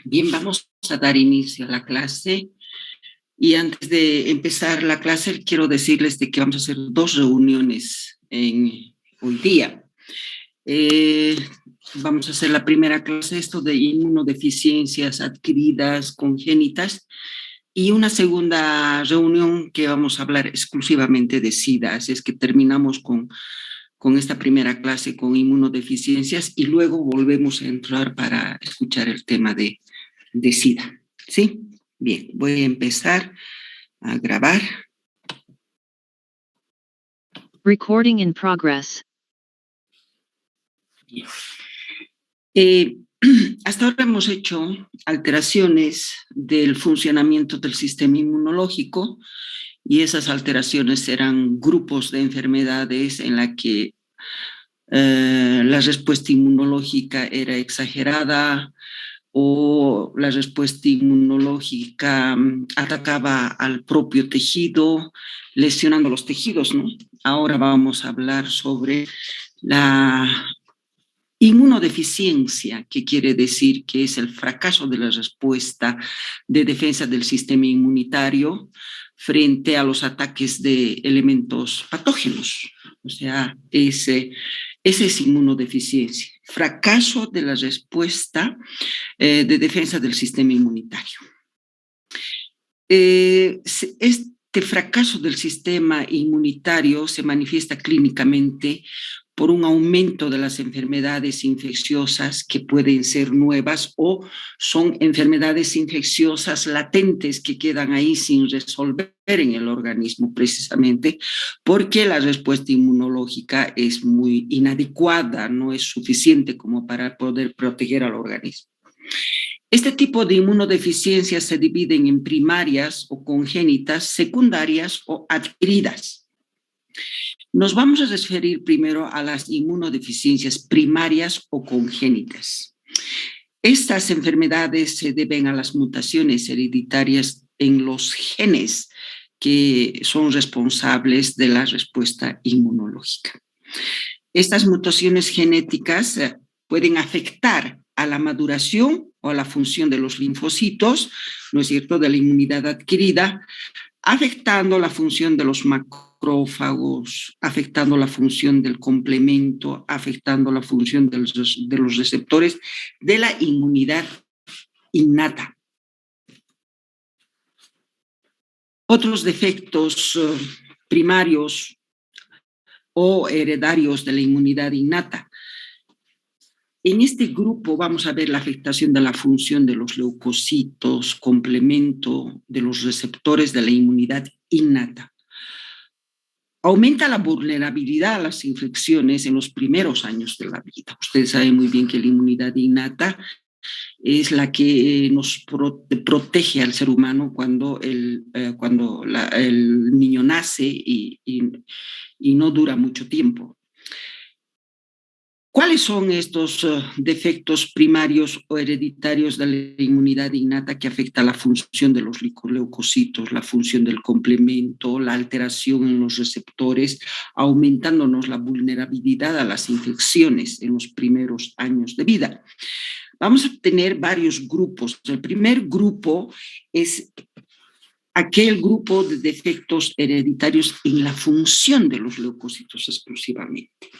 Bien, vamos a dar inicio a la clase y antes de empezar la clase quiero decirles de que vamos a hacer dos reuniones hoy día. Vamos a hacer la primera clase, esto de inmunodeficiencias adquiridas, congénitas, y una segunda reunión que vamos a hablar exclusivamente de SIDA, así es que terminamos con esta primera clase con inmunodeficiencias y luego volvemos a entrar para escuchar el tema de SIDA. ¿Sí? Bien, voy a empezar a grabar. Recording in progress. Bien. Hasta ahora hemos hecho alteraciones del funcionamiento del sistema inmunológico y esas alteraciones eran grupos de enfermedades en la que la respuesta inmunológica era exagerada, o la respuesta inmunológica atacaba al propio tejido, lesionando los tejidos, ¿no? Ahora vamos a hablar sobre la inmunodeficiencia, que quiere decir que es el fracaso de la respuesta de defensa del sistema inmunitario frente a los ataques de elementos patógenos. O sea, esa es inmunodeficiencia, fracaso de la respuesta de defensa del sistema inmunitario. Este fracaso del sistema inmunitario se manifiesta clínicamente por un aumento de las enfermedades infecciosas que pueden ser nuevas o son enfermedades infecciosas latentes que quedan ahí sin resolver en el organismo, precisamente porque la respuesta inmunológica es muy inadecuada, no es suficiente como para poder proteger al organismo. Este tipo de inmunodeficiencias se dividen en primarias o congénitas, secundarias o adquiridas. Nos vamos a referir primero a las inmunodeficiencias primarias o congénitas. Estas enfermedades se deben a las mutaciones hereditarias en los genes que son responsables de la respuesta inmunológica. Estas mutaciones genéticas pueden afectar a la maduración o a la función de los linfocitos, ¿no es cierto?, de la inmunidad adquirida, afectando la función de los macrófagos, afectando la función del complemento, afectando la función de los receptores de la inmunidad innata. Otros defectos primarios o heredarios de la inmunidad innata. En este grupo vamos a ver la afectación de la función de los leucocitos, complemento de los receptores de la inmunidad innata. Aumenta la vulnerabilidad a las infecciones en los primeros años de la vida. Ustedes saben muy bien que la inmunidad innata es la que nos protege al ser humano cuando el niño nace y no dura mucho tiempo. ¿Cuáles son estos defectos primarios o hereditarios de la inmunidad innata que afecta la función de los leucocitos, la función del complemento, la alteración en los receptores, aumentándonos la vulnerabilidad a las infecciones en los primeros años de vida? Vamos a tener varios grupos. El primer grupo es aquel grupo de defectos hereditarios en la función de los leucocitos exclusivamente.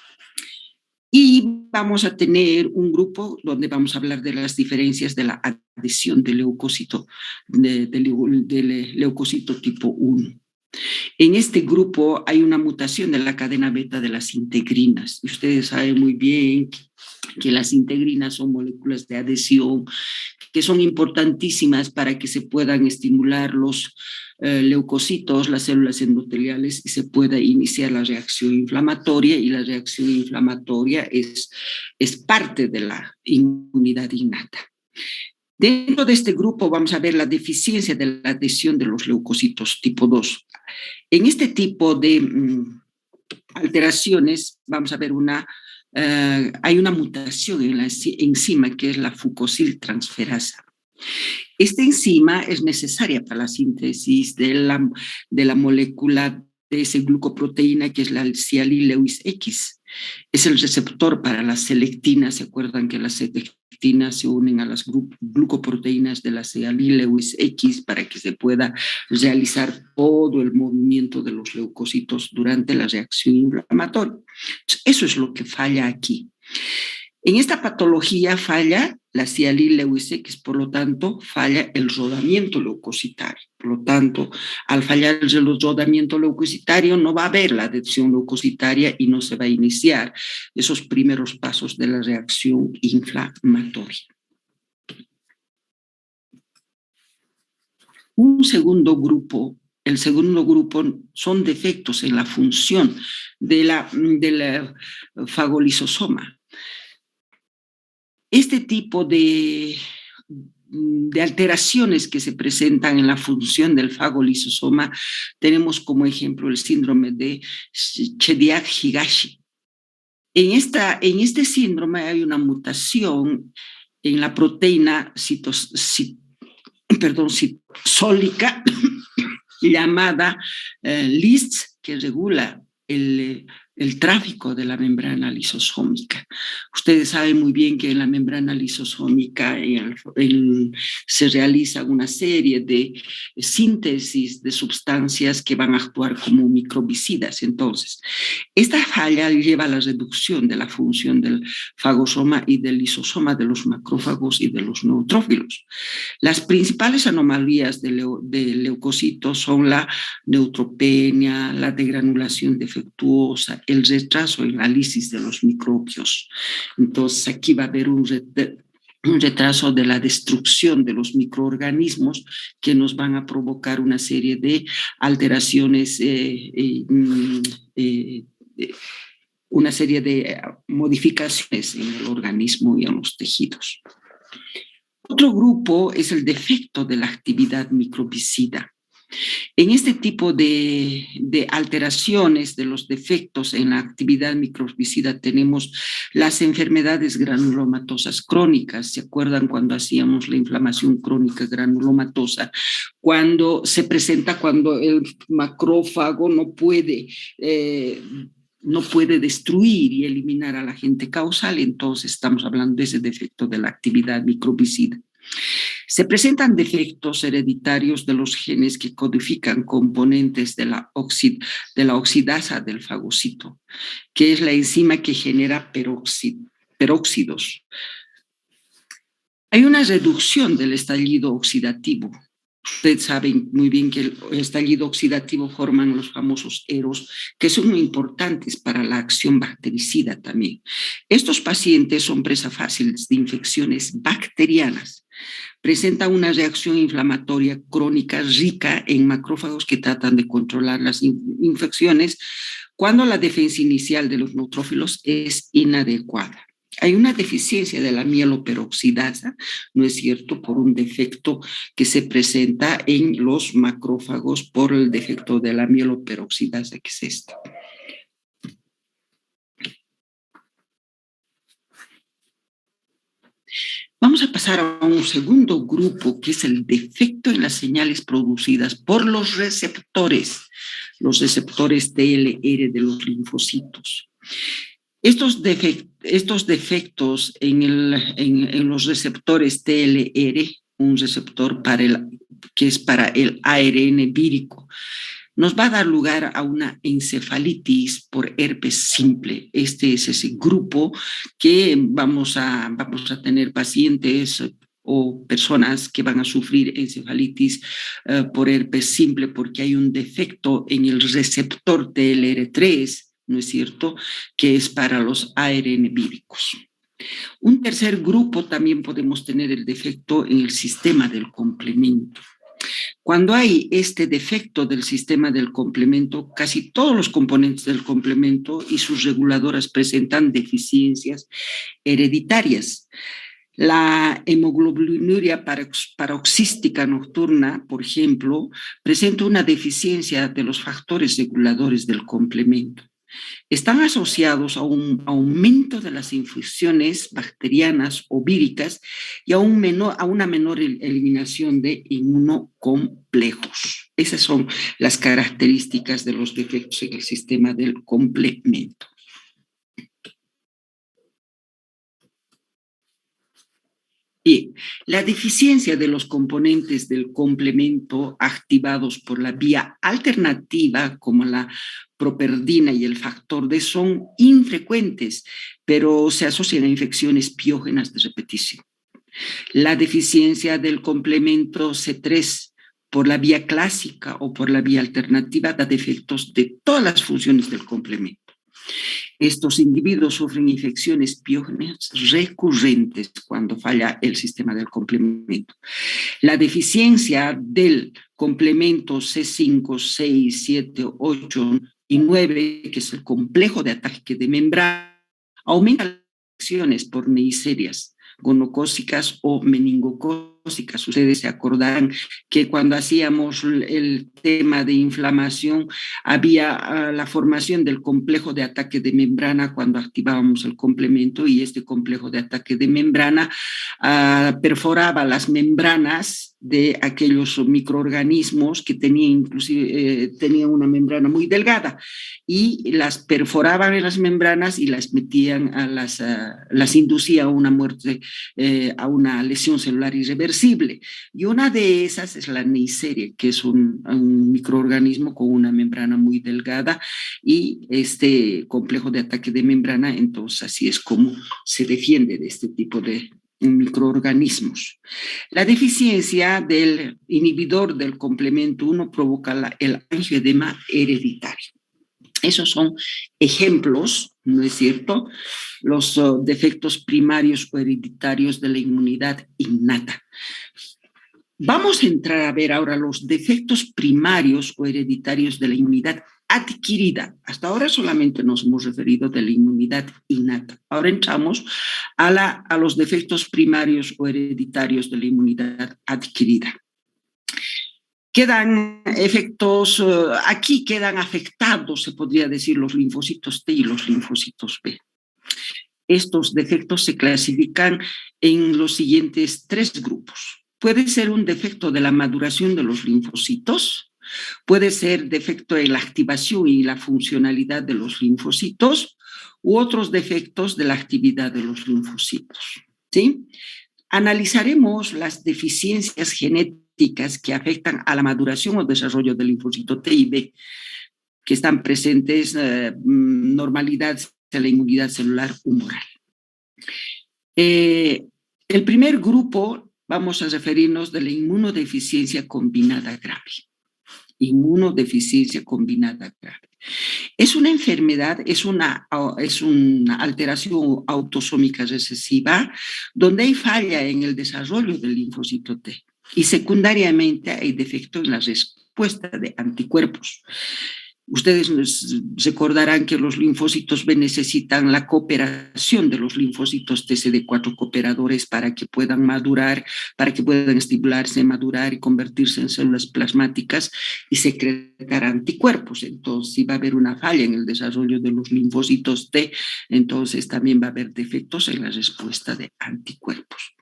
Y vamos a tener un grupo donde vamos a hablar de las diferencias de la adhesión del leucocito, del leucocito tipo 1. En este grupo hay una mutación de la cadena beta de las integrinas. Ustedes saben muy bien que las integrinas son moléculas de adhesión que son importantísimas para que se puedan estimular los leucocitos, las células endoteliales, y se pueda iniciar la reacción inflamatoria, y la reacción inflamatoria es parte de la inmunidad innata. Dentro de este grupo vamos a ver la deficiencia de la adhesión de los leucocitos tipo 2. En este tipo de alteraciones vamos a ver hay una mutación en la enzima que es la fucosiltransferasa. Esta enzima es necesaria para la síntesis de la molécula de esa glucoproteína que es la Cialyl-Lewis X. Es el receptor para la selectina. ¿Se acuerdan que la selectina pectinas se unen a las glucoproteínas de la sialil-Lewis X para que se pueda realizar todo el movimiento de los leucocitos durante la reacción inflamatoria. Eso es lo que falla aquí. En esta patología falla la sialil-Lewis X, por lo tanto, falla el rodamiento leucocitario. Por lo tanto, al fallar el rodamiento leucocitario, no va a haber la adhesión leucocitaria y no se va a iniciar esos primeros pasos de la reacción inflamatoria. El segundo grupo son defectos en la función de la fagolisosoma. Este tipo de alteraciones que se presentan en la función del fagolisosoma tenemos como ejemplo el síndrome de Chediak-Higashi. En este síndrome hay una mutación en la proteína citosólica llamada LIST, que regula el tráfico de la membrana lisosómica. Ustedes saben muy bien que en la membrana lisosómica se realiza una serie de síntesis de sustancias que van a actuar como microbicidas. Entonces, esta falla lleva a la reducción de la función del fagosoma y del lisosoma de los macrófagos y de los neutrófilos. Las principales anomalías de leucocitos son la neutropenia, la degranulación defectuosa, el retraso en la lisis de los microbios. Entonces, aquí va a haber un retraso de la destrucción de los microorganismos que nos van a provocar una serie de alteraciones, una serie de modificaciones en el organismo y en los tejidos. Otro grupo es el defecto de la actividad microbicida. En este tipo de alteraciones de los defectos en la actividad microbicida tenemos las enfermedades granulomatosas crónicas. ¿Se acuerdan cuando hacíamos la inflamación crónica granulomatosa? Cuando se presenta cuando el macrófago no puede destruir y eliminar al agente causal, entonces estamos hablando de ese defecto de la actividad microbicida. Se presentan defectos hereditarios de los genes que codifican componentes de la oxidasa del fagocito, que es la enzima que genera peróxidos. Hay una reducción del estallido oxidativo. Ustedes saben muy bien que el estallido oxidativo forman los famosos EROS, que son muy importantes para la acción bactericida también. Estos pacientes son presa fáciles de infecciones bacterianas. Presentan una reacción inflamatoria crónica rica en macrófagos que tratan de controlar las infecciones cuando la defensa inicial de los neutrófilos es inadecuada. Hay una deficiencia de la mieloperoxidasa, ¿no es cierto?, por un defecto que se presenta en los macrófagos por el defecto de la mieloperoxidasa, que es esta. Vamos a pasar a un segundo grupo, que es el defecto en las señales producidas por los receptores TLR de los linfocitos. Estos defectos en los receptores TLR, un receptor que es para el ARN vírico, nos va a dar lugar a una encefalitis por herpes simple. Este es ese grupo que vamos a tener pacientes o personas que van a sufrir encefalitis por herpes simple porque hay un defecto en el receptor TLR3, ¿no es cierto?, que es para los ARN víricos. Un tercer grupo también podemos tener el defecto en el sistema del complemento. Cuando hay este defecto del sistema del complemento, casi todos los componentes del complemento y sus reguladoras presentan deficiencias hereditarias. La hemoglobinuria paroxística nocturna, por ejemplo, presenta una deficiencia de los factores reguladores del complemento. Están asociados a un aumento de las infecciones bacterianas o víricas y a una menor eliminación de inmunocomplejos. Esas son las características de los defectos en el sistema del complemento. Bien, la deficiencia de los componentes del complemento activados por la vía alternativa, como la properdina y el factor D, son infrecuentes, pero se asocian a infecciones piógenas de repetición. La deficiencia del complemento C3 por la vía clásica o por la vía alternativa da defectos de todas las funciones del complemento. Estos individuos sufren infecciones piógenas recurrentes cuando falla el sistema del complemento. La deficiencia del complemento C5, 6, 7, 8 y 9, que es el complejo de ataque de membrana, aumenta las infecciones por neiserias gonocócicas o meningocócicas. Ustedes se acordarán que cuando hacíamos el tema de inflamación había la formación del complejo de ataque de membrana cuando activábamos el complemento, y este complejo de ataque de membrana perforaba las membranas de aquellos microorganismos que tenían una membrana muy delgada, y las perforaban en las membranas y las metían las inducía a una muerte, a una lesión celular irreversible. Y una de esas es la Neisseria, que es un microorganismo con una membrana muy delgada, y este complejo de ataque de membrana, entonces así es como se defiende de este tipo de microorganismos. La deficiencia del inhibidor del complemento 1 provoca el angioedema hereditario. Esos son ejemplos, ¿no es cierto? Los defectos primarios o hereditarios de la inmunidad innata. Vamos a entrar a ver ahora los defectos primarios o hereditarios de la inmunidad adquirida. Hasta ahora solamente nos hemos referido de la inmunidad innata. Ahora entramos a los defectos primarios o hereditarios de la inmunidad adquirida. Quedan efectos, aquí quedan afectados, se podría decir, los linfocitos T y los linfocitos B. Estos defectos se clasifican en los siguientes 3 grupos. Puede ser un defecto de la maduración de los linfocitos, puede ser defecto en la activación y la funcionalidad de los linfocitos, u otros defectos de la actividad de los linfocitos, ¿sí? Analizaremos las deficiencias genéticas que afectan a la maduración o desarrollo del linfocito T y B, que están presentes normalidades de la inmunidad celular humoral. El primer grupo vamos a referirnos de la inmunodeficiencia combinada grave. Inmunodeficiencia combinada grave. Es una enfermedad, es una alteración autosómica recesiva donde hay falla en el desarrollo del linfocito T, y secundariamente hay defecto en la respuesta de anticuerpos. Ustedes recordarán que los linfocitos B necesitan la cooperación de los linfocitos T CD4 cooperadores para que puedan madurar, para que puedan estimularse, madurar y convertirse en células plasmáticas y secretar anticuerpos. Entonces, si va a haber una falla en el desarrollo de los linfocitos T, entonces también va a haber defectos en la respuesta de anticuerpos.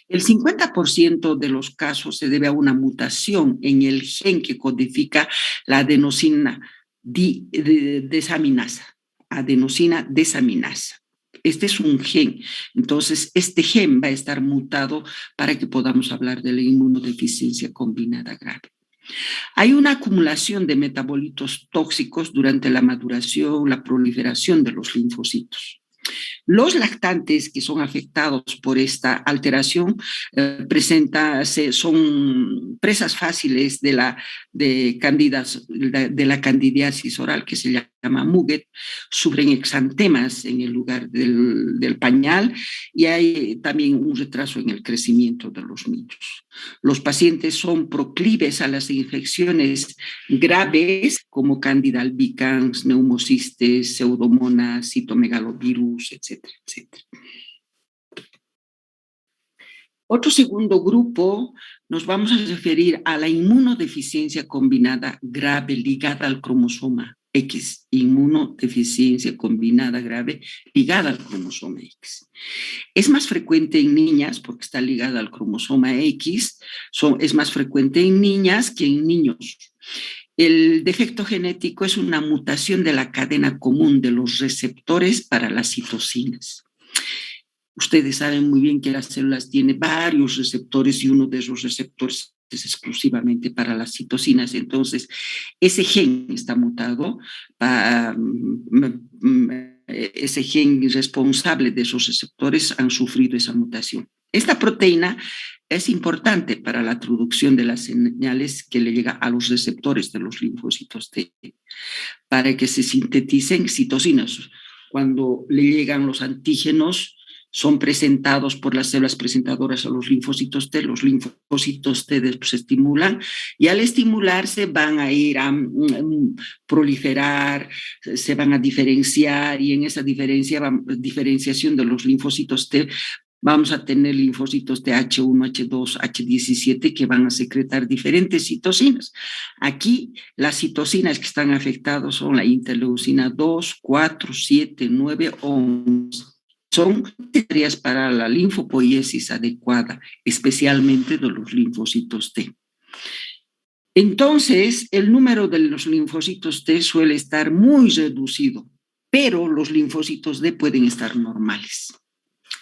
El 50% de los casos se debe a una mutación en el gen que codifica la adenosina desaminasa, adenosina desaminasa. Este es un gen, entonces este gen va a estar mutado para que podamos hablar de la inmunodeficiencia combinada grave. Hay una acumulación de metabolitos tóxicos durante la maduración, la proliferación de los linfocitos. Los lactantes que son afectados por esta alteración son presas fáciles de la candidiasis oral, que se llama Muget, sufren exantemas en el lugar del pañal, y hay también un retraso en el crecimiento de los niños. Los pacientes son proclives a las infecciones graves como Candida albicans, neumocistes, pseudomonas, citomegalovirus, etcétera, etcétera. Otro segundo grupo, nos vamos a referir a la inmunodeficiencia combinada grave ligada al cromosoma X, inmunodeficiencia combinada grave ligada al cromosoma X. Es más frecuente en niñas porque está ligada al cromosoma X, es más frecuente en niñas que en niños. El defecto genético es una mutación de la cadena común de los receptores para las citocinas. Ustedes saben muy bien que las células tienen varios receptores y uno de esos receptores es exclusivamente para las citocinas. Entonces, ese gen está mutado, ese gen responsable de esos receptores han sufrido esa mutación. Esta proteína es importante para la traducción de las señales que le llega a los receptores de los linfocitos T, para que se sinteticen citocinas. Cuando le llegan los antígenos, son presentados por las células presentadoras a los linfocitos T se estimulan y al estimularse van a ir a proliferar, se van a diferenciar y en esa diferenciación de los linfocitos T vamos a tener linfocitos de H1, H2, H17 que van a secretar diferentes citocinas. Aquí las citocinas que están afectadas son la interleucina 2, 4, 7, 9, 11. Son necesarias para la linfopoiesis adecuada, especialmente de los linfocitos T. Entonces, el número de los linfocitos T suele estar muy reducido, pero los linfocitos D pueden estar normales.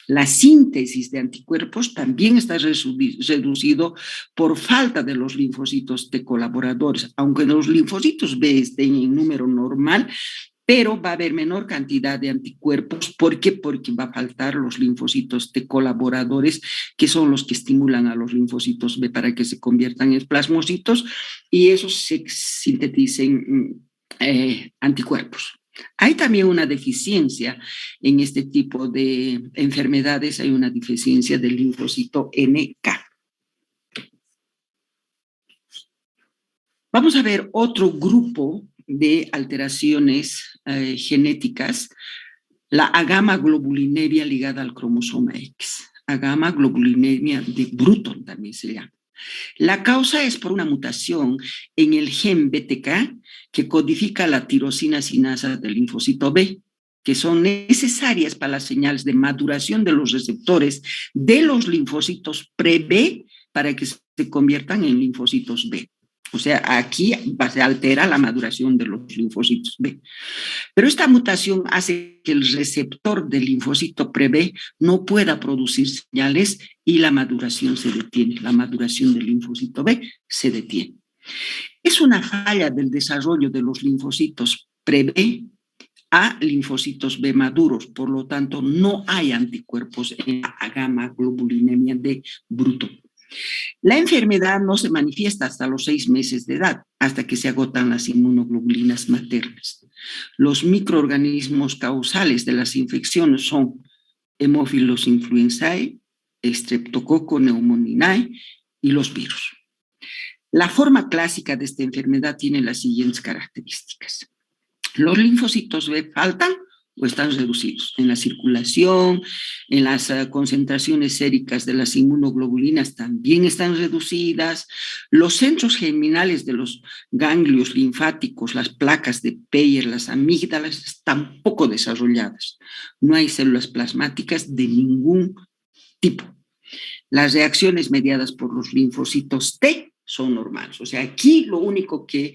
La síntesis de anticuerpos también está reducido por falta de los linfocitos T colaboradores, aunque los linfocitos B estén en número normal, pero va a haber menor cantidad de anticuerpos. ¿Por qué? Porque va a faltar los linfocitos T colaboradores, que son los que estimulan a los linfocitos B para que se conviertan en plasmocitos y esos se sinteticen anticuerpos. Hay también una deficiencia en este tipo de enfermedades, hay una deficiencia del linfocito NK. Vamos a ver otro grupo de alteraciones genéticas, la agamaglobulinemia ligada al cromosoma X, agamaglobulinemia de Bruton también se llama. La causa es por una mutación en el gen BTK que codifica la tirosina sinasa del linfocito B, que son necesarias para las señales de maduración de los receptores de los linfocitos pre-B para que se conviertan en linfocitos B. O sea, aquí se altera la maduración de los linfocitos B. Pero esta mutación hace que el receptor del linfocito pre-B no pueda producir señales y la maduración se detiene. La maduración del linfocito B se detiene. Es una falla del desarrollo de los linfocitos pre-B a linfocitos B maduros. Por lo tanto, no hay anticuerpos en la agamaglobulinemia de Bruton. La enfermedad no se manifiesta hasta los 6 meses de edad, hasta que se agotan las inmunoglobulinas maternas. Los microorganismos causales de las infecciones son Haemophilus influenzae, Streptococcus pneumoniae y los virus. La forma clásica de esta enfermedad tiene las siguientes características. Los linfocitos B faltan o están reducidos en la circulación, en las concentraciones séricas de las inmunoglobulinas también están reducidas, los centros germinales de los ganglios linfáticos, las placas de Peyer, las amígdalas están poco desarrolladas, no hay células plasmáticas de ningún tipo. Las reacciones mediadas por los linfocitos T son normales. O sea, aquí lo único que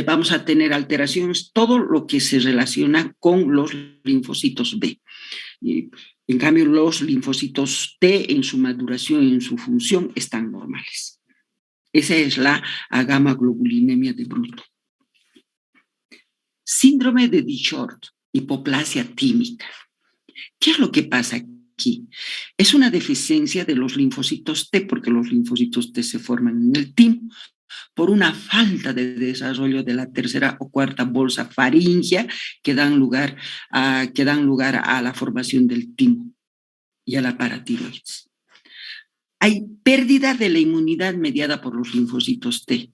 vamos a tener alteración es todo lo que se relaciona con los linfocitos B. En cambio, los linfocitos T en su maduración y en su función están normales. Esa es la agamaglobulinemia de Bruton. Síndrome de Dichort, hipoplasia tímica. ¿Qué es lo que pasa aquí? Es una deficiencia de los linfocitos T, porque los linfocitos T se forman en el timo por una falta de desarrollo de la tercera o cuarta bolsa faríngea que dan lugar a la formación del timo y a la paratiroides. Hay pérdida de la inmunidad mediada por los linfocitos T,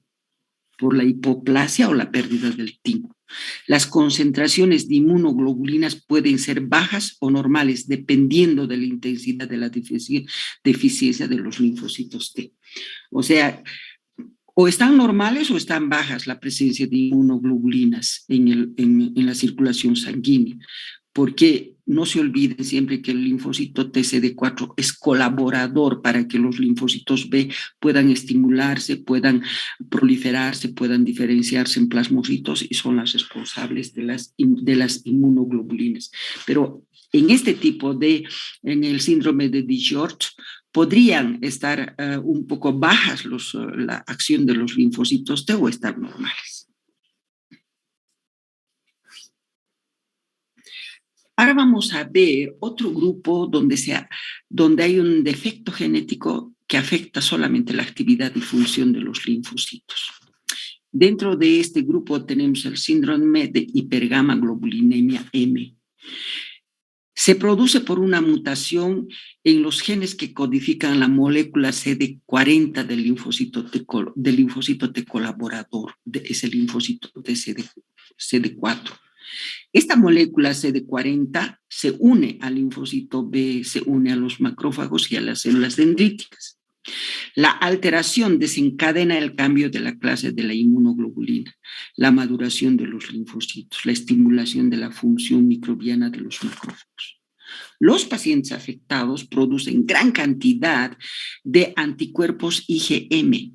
por la hipoplasia o la pérdida del timo. Las concentraciones de inmunoglobulinas pueden ser bajas o normales dependiendo de la intensidad de la deficiencia de los linfocitos T. O sea, o están normales o están bajas la presencia de inmunoglobulinas en la circulación sanguínea, porque no se olviden siempre que el linfocito TCD4 es colaborador para que los linfocitos B puedan estimularse, puedan proliferarse, puedan diferenciarse en plasmocitos y son las responsables de las inmunoglobulinas. Pero en este tipo en el síndrome de DiGeorge, podrían estar un poco bajas la acción de los linfocitos T o estar normales. Ahora vamos a ver otro grupo donde hay un defecto genético que afecta solamente la actividad y función de los linfocitos. Dentro de este grupo tenemos el síndrome de hipergamaglobulinemia M. Se produce por una mutación en los genes que codifican la molécula CD40 del linfocito T colaborador, es el linfocito de CD4. Esta molécula CD40 se une al linfocito B, se une a los macrófagos y a las células dendríticas. La alteración desencadena el cambio de la clase de la inmunoglobulina, la maduración de los linfocitos, la estimulación de la función microbiana de los macrófagos. Los pacientes afectados producen gran cantidad de anticuerpos IgM.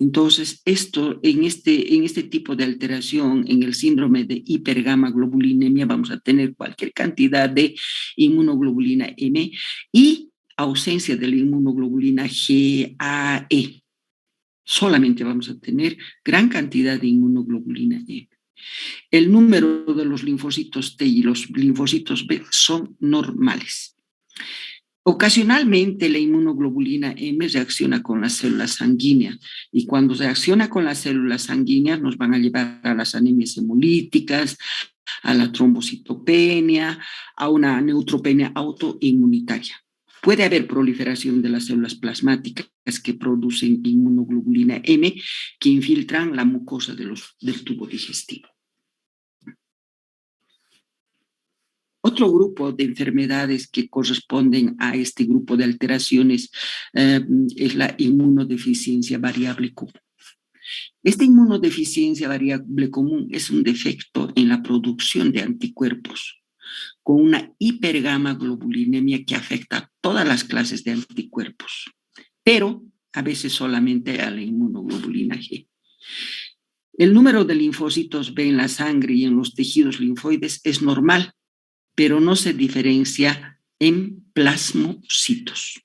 Entonces, en este tipo de alteración, en el síndrome de hipergamaglobulinemia, vamos a tener cualquier cantidad de inmunoglobulina M y ausencia de la inmunoglobulina GAE. Solamente vamos a tener gran cantidad de inmunoglobulina M. El número de los linfocitos T y los linfocitos B son normales. Ocasionalmente la inmunoglobulina M reacciona con las células sanguíneas y cuando reacciona con las células sanguíneas nos van a llevar a las anemias hemolíticas, a la trombocitopenia, a una neutropenia autoinmunitaria. Puede haber proliferación de las células plasmáticas que producen inmunoglobulina M que infiltran la mucosa del tubo digestivo. Otro grupo de enfermedades que corresponden a este grupo de alteraciones es la inmunodeficiencia variable común. Esta inmunodeficiencia variable común es un defecto en la producción de anticuerpos con una hipergamaglobulinemia que afecta a todas las clases de anticuerpos, pero a veces solamente a la inmunoglobulina G. El número de linfocitos B en la sangre y en los tejidos linfoides es normal, pero no se diferencia en plasmocitos.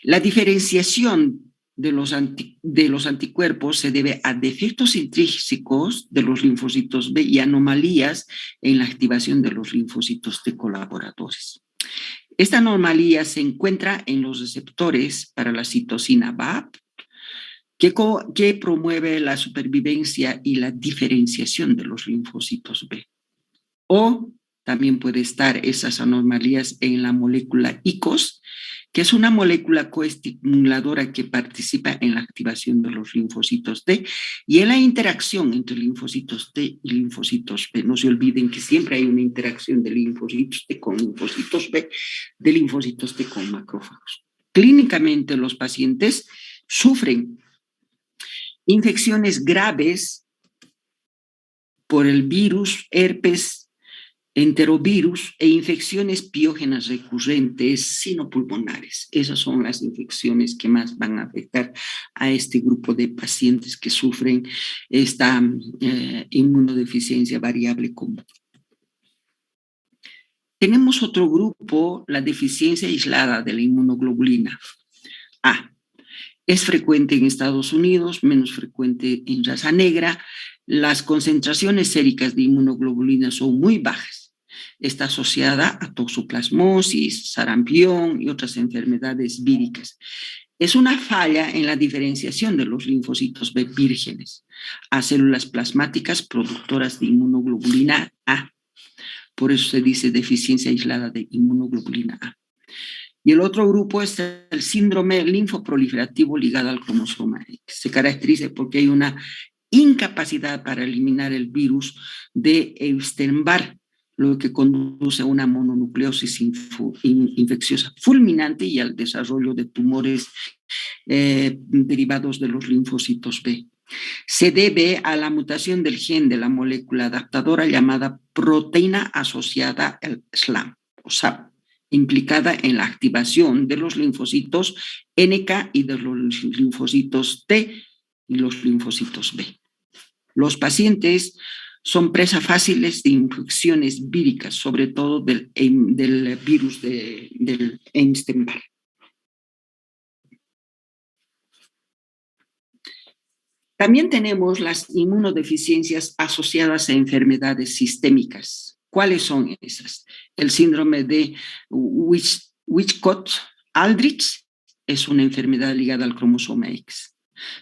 La diferenciación de los anticuerpos se debe a defectos intrínsecos de los linfocitos B y anomalías en la activación de los linfocitos T colaboradores. Esta anomalía se encuentra en los receptores para la citosina BAP, que promueve la supervivencia y la diferenciación de los linfocitos B. O también puede estar esas anomalías en la molécula ICOS, que es una molécula coestimuladora que participa en la activación de los linfocitos T y en la interacción entre linfocitos T y linfocitos B. No se olviden que siempre hay una interacción de linfocitos T con linfocitos B, de linfocitos T con macrófagos. Clínicamente, los pacientes sufren infecciones graves por el virus, herpes, enterovirus e infecciones piógenas recurrentes sinopulmonares. Esas son las infecciones que más van a afectar a este grupo de pacientes que sufren esta inmunodeficiencia variable común. Tenemos otro grupo, la deficiencia aislada de la inmunoglobulina A. Es frecuente en Estados Unidos, menos frecuente en raza negra. Las concentraciones séricas de inmunoglobulina son muy bajas. Está asociada a toxoplasmosis, sarampión y otras enfermedades víricas. Es una falla en la diferenciación de los linfocitos B vírgenes a células plasmáticas productoras de inmunoglobulina A. Por eso se dice deficiencia aislada de inmunoglobulina A. Y el otro grupo es el síndrome linfoproliferativo ligado al cromosoma X. Se caracteriza porque hay una incapacidad para eliminar el virus de Epstein-Barr, lo que conduce a una mononucleosis infecciosa fulminante y al desarrollo de tumores derivados de los linfocitos B. Se debe a la mutación del gen de la molécula adaptadora llamada proteína asociada al SLAM, o SAP, implicada en la activación de los linfocitos NK y de los linfocitos T y los linfocitos B. Los pacientes son presas fáciles de infecciones víricas, sobre todo del virus del Epstein-Barr. También tenemos las inmunodeficiencias asociadas a enfermedades sistémicas. ¿Cuáles son esas? El síndrome de Wiskott-Aldrich es una enfermedad ligada al cromosoma X.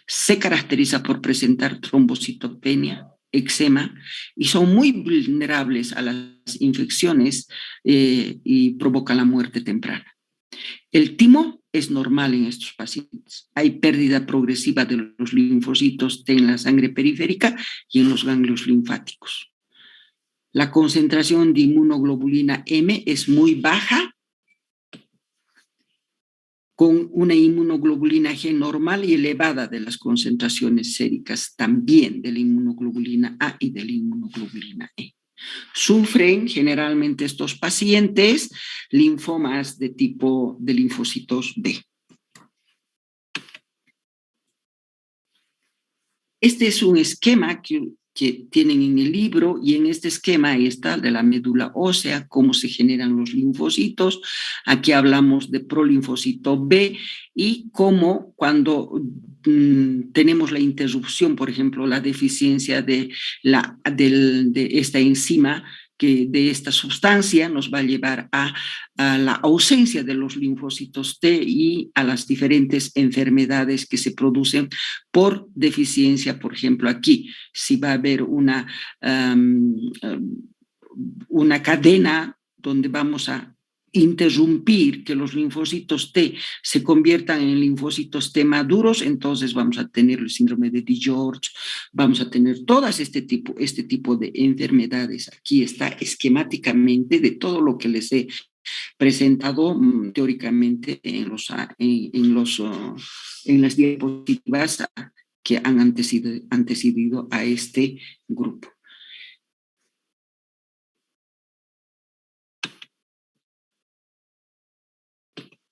Se caracteriza por presentar trombocitopenia, eczema, y son muy vulnerables a las infecciones y provocan la muerte temprana. El timo es normal en estos pacientes. Hay pérdida progresiva de los linfocitos T en la sangre periférica y en los ganglios linfáticos. La concentración de inmunoglobulina M es muy baja, con una inmunoglobulina G normal y elevada de las concentraciones séricas, también de la inmunoglobulina A y de la inmunoglobulina E. Sufren generalmente estos pacientes linfomas de tipo de linfocitos B. Este es un esquema que tienen en el libro, y en este esquema está de la médula ósea, cómo se generan los linfocitos. Aquí hablamos de prolinfocito B y cómo cuando tenemos la interrupción, por ejemplo, la deficiencia de esta enzima, que de esta sustancia nos va a llevar a la ausencia de los linfocitos T y a las diferentes enfermedades que se producen por deficiencia. Por ejemplo, aquí, si va a haber una cadena donde vamos a interrumpir que los linfocitos T se conviertan en linfocitos T maduros, entonces vamos a tener el síndrome de DiGeorge, vamos a tener todas este tipo de enfermedades. Aquí está esquemáticamente de todo lo que les he presentado teóricamente en las diapositivas que han antecedido a este grupo.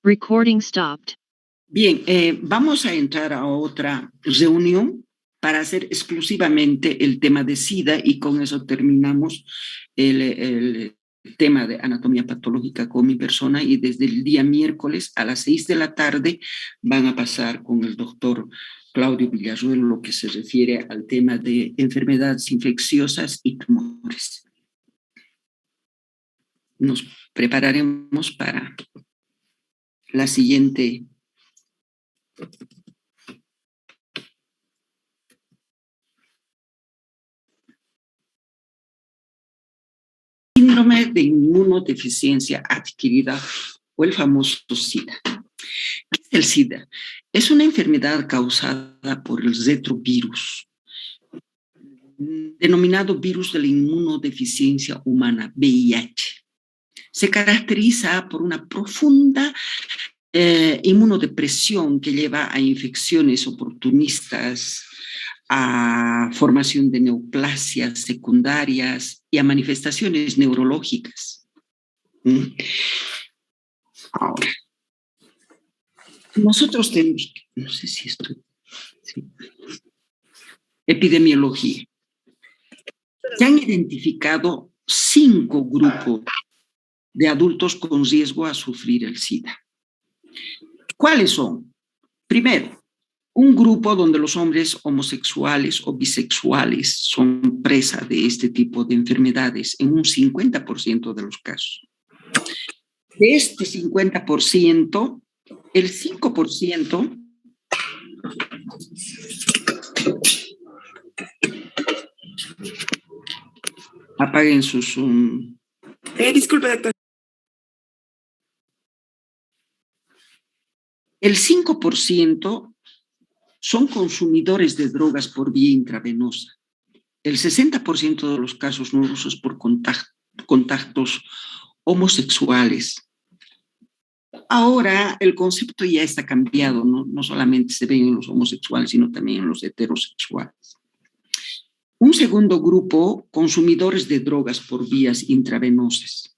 Recording stopped. Bien, vamos a entrar a otra reunión para hacer exclusivamente el tema de SIDA, y con eso terminamos el tema de anatomía patológica con mi persona, y desde el día miércoles a las 6 de la tarde van a pasar con el doctor Claudio Villarruel lo que se refiere al tema de enfermedades infecciosas y tumores. Nos prepararemos para la siguiente. Síndrome de inmunodeficiencia adquirida o el famoso SIDA. ¿Qué es el SIDA? Es una enfermedad causada por el retrovirus, denominado virus de la inmunodeficiencia humana, VIH. Se caracteriza por una profunda inmunodepresión que lleva a infecciones oportunistas, a formación de neoplasias secundarias y a manifestaciones neurológicas. Ahora, nosotros tenemos, no sé si esto, sí, epidemiología. Se han identificado 5 grupos de adultos con riesgo a sufrir el SIDA. ¿Cuáles son? Primero, un grupo donde los hombres homosexuales o bisexuales son presa de este tipo de enfermedades en un 50% de los casos. De este 50%, el 5% apaguen sus... Disculpe, doctor. El 5% son consumidores de drogas por vía intravenosa. El 60% de los casos nuevos es por contactos homosexuales. Ahora el concepto ya está cambiado, ¿no? No solamente se ve en los homosexuales, sino también en los heterosexuales. Un segundo grupo, consumidores de drogas por vías intravenosas,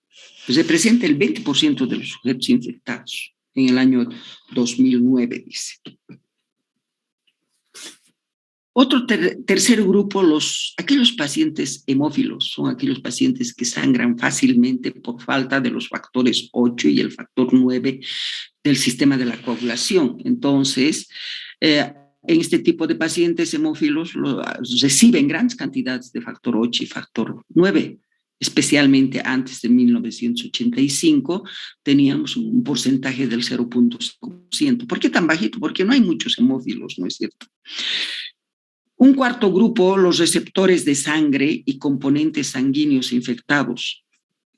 representa el 20% de los sujetos infectados en el año 2009, dice. Otro tercer grupo, aquellos pacientes hemófilos, son aquellos pacientes que sangran fácilmente por falta de los factores 8 y el factor 9 del sistema de la coagulación. Entonces, en este tipo de pacientes hemófilos reciben grandes cantidades de factor 8 y factor 9, especialmente antes de 1985, teníamos un porcentaje del 0.5%. ¿Por qué tan bajito? Porque no hay muchos hemófilos, ¿no es cierto? Un cuarto grupo, los receptores de sangre y componentes sanguíneos infectados.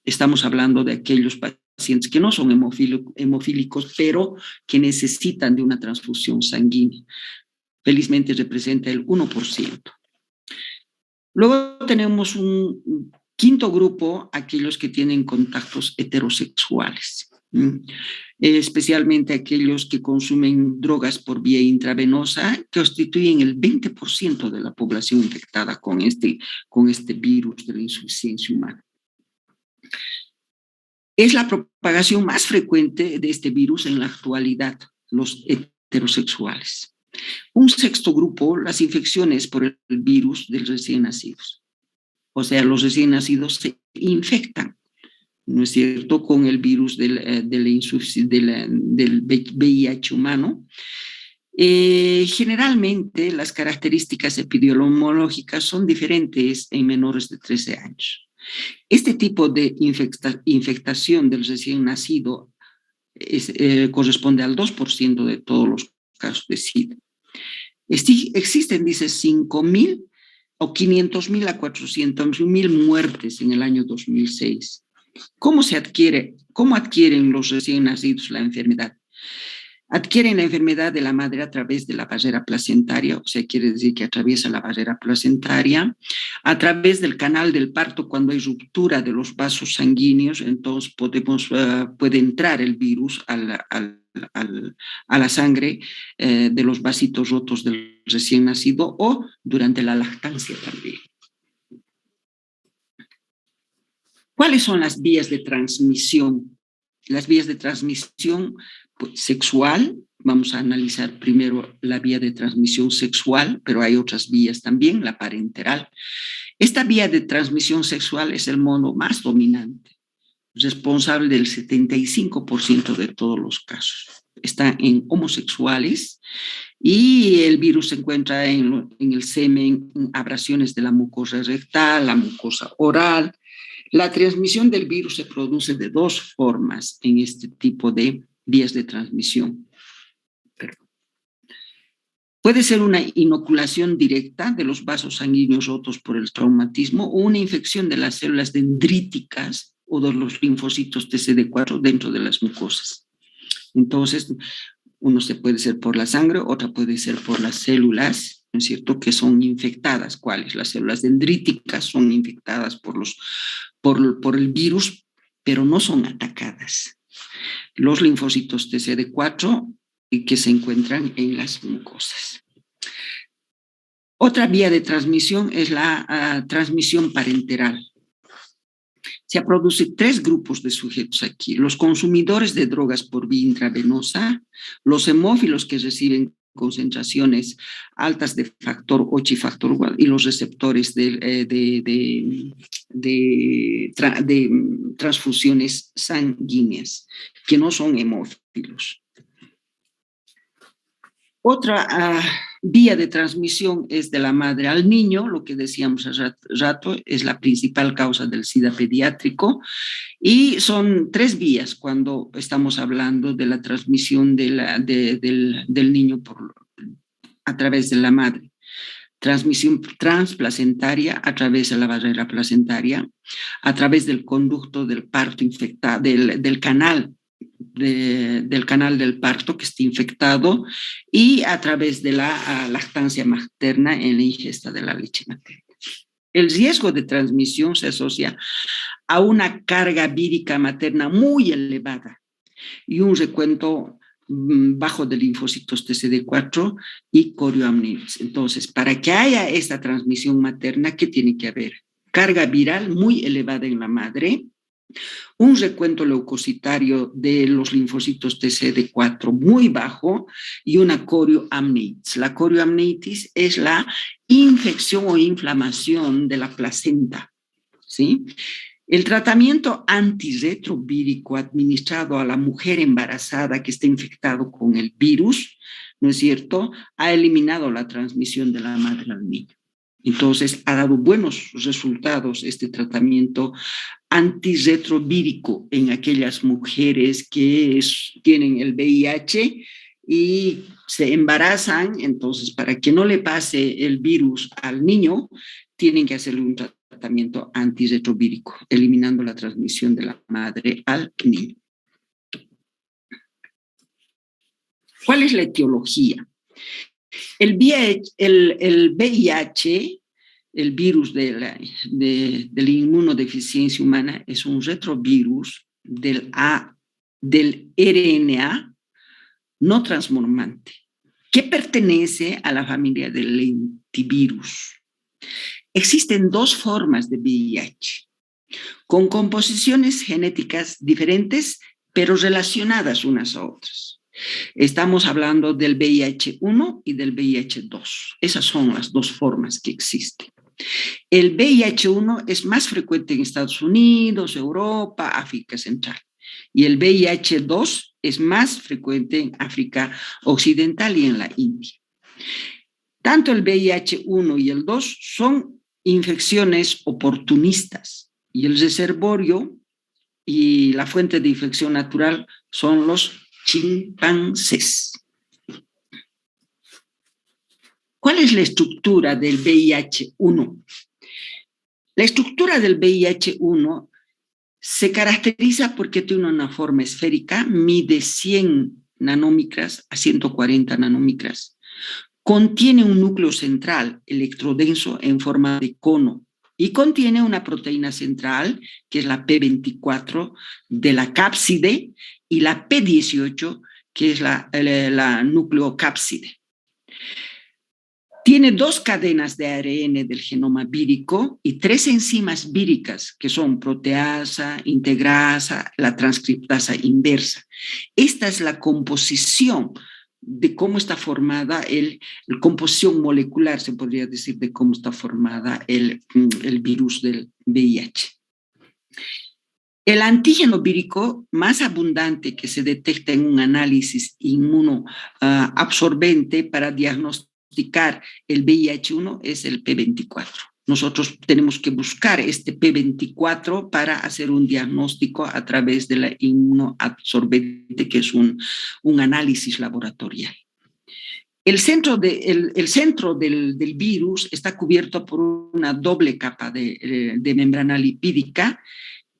Estamos hablando de aquellos pacientes que no son hemofílicos, pero que necesitan de una transfusión sanguínea. Felizmente representa el 1%. Luego tenemos un quinto grupo, aquellos que tienen contactos heterosexuales, especialmente aquellos que consumen drogas por vía intravenosa, que constituyen el 20% de la población infectada con este virus de la insuficiencia humana. Es la propagación más frecuente de este virus en la actualidad, los heterosexuales. Un sexto grupo, las infecciones por el virus de los recién nacidos. O sea, los recién nacidos se infectan, ¿no es cierto?, con el virus del VIH humano. Generalmente las características epidemiológicas son diferentes en menores de 13 años. Este tipo de infectación del recién nacido corresponde al 2% de todos los casos de SIDA. Existen, dice, 5.000 o 500.000 a 400.000 muertes en el año 2006. ¿Cómo adquieren los recién nacidos la enfermedad? Adquieren la enfermedad de la madre a través de la barrera placentaria, o sea, quiere decir que atraviesa la barrera placentaria, a través del canal del parto cuando hay ruptura de los vasos sanguíneos, entonces puede entrar el virus a la sangre de los vasitos rotos del recién nacido o durante la lactancia también. ¿Cuáles son las vías de transmisión? Las vías de transmisión sexual, vamos a analizar primero la vía de transmisión sexual, pero hay otras vías también, la parenteral. Esta vía de transmisión sexual es el modo más dominante, responsable del 75% de todos los casos. Está en homosexuales y el virus se encuentra en el semen, en abrasiones de la mucosa rectal, la mucosa oral. La transmisión del virus se produce de dos formas en este tipo de vías de transmisión. Puede ser una inoculación directa de los vasos sanguíneos rotos por el traumatismo o una infección de las células dendríticas o de los linfocitos TCD4 dentro de las mucosas. Entonces, uno se puede ser por la sangre, otra puede ser por las células, ¿no es cierto?, que son infectadas. ¿Cuáles? Las células dendríticas son infectadas por el virus, pero no son atacadas. Los linfocitos TCD4 que se encuentran en las mucosas. Otra vía de transmisión es la transmisión parenteral. Se producen tres grupos de sujetos aquí: los consumidores de drogas por vía intravenosa, los hemófilos que reciben concentraciones altas de factor 8 y factor 1 y los receptores de transfusiones sanguíneas, que no son hemófilos. Otra vía de transmisión es de la madre al niño, lo que decíamos hace rato, es la principal causa del SIDA pediátrico, y son tres vías cuando estamos hablando de la transmisión del niño a través de la madre. Transmisión transplacentaria a través de la barrera placentaria, a través del conducto del parto infectado, del canal del parto que está infectado, y a través de la lactancia materna en la ingesta de la leche materna. El riesgo de transmisión se asocia a una carga vírica materna muy elevada y un recuento bajo de linfocitos TCD4 y corioamnitis. Entonces, para que haya esta transmisión materna, ¿qué tiene que haber? Carga viral muy elevada en la madre, un recuento leucocitario de los linfocitos TCD4 muy bajo y una corioamnitis. La corioamnitis es la infección o inflamación de la placenta, ¿sí? El tratamiento antirretrovírico administrado a la mujer embarazada que está infectado con el virus, ¿no es cierto?, ha eliminado la transmisión de la madre al niño. Entonces, ha dado buenos resultados este tratamiento antirretrovírico en aquellas mujeres que tienen el VIH y se embarazan. Entonces, para que no le pase el virus al niño, tienen que hacerle un tratamiento antirretrovírico, eliminando la transmisión de la madre al niño. ¿Cuál es la etiología? El VIH, el virus de la inmunodeficiencia humana, es un retrovirus del RNA no transformante, que pertenece a la familia del lentivirus. Existen dos formas de VIH, con composiciones genéticas diferentes, pero relacionadas unas a otras. Estamos hablando del VIH-1 y del VIH-2. Esas son las dos formas que existen. El VIH-1 es más frecuente en Estados Unidos, Europa, África Central. Y el VIH-2 es más frecuente en África Occidental y en la India. Tanto el VIH-1 y el 2 son infecciones oportunistas y el reservorio y la fuente de infección natural son los chimpancés. ¿Cuál es la estructura del VIH-1? La estructura del VIH-1 se caracteriza porque tiene una forma esférica, mide 100 nanómicras a 140 nanómicras, contiene un núcleo central electrodenso en forma de cono y contiene una proteína central, que es la P24 de la cápside, y la P18, que es la nucleocápside. Tiene 2 cadenas de ARN del genoma vírico y 3 enzimas víricas, que son proteasa, integrasa, la transcriptasa inversa. Esta es la composición de cómo está formada la composición molecular, se podría decir, de cómo está formada el virus del VIH. El antígeno vírico más abundante que se detecta en un análisis inmunoabsorbente para diagnosticar el VIH-1 es el P24. Nosotros tenemos que buscar este P24 para hacer un diagnóstico a través de la inmunoabsorbente, que es un análisis laboratorial. El centro del virus está cubierto por una doble capa de membrana lipídica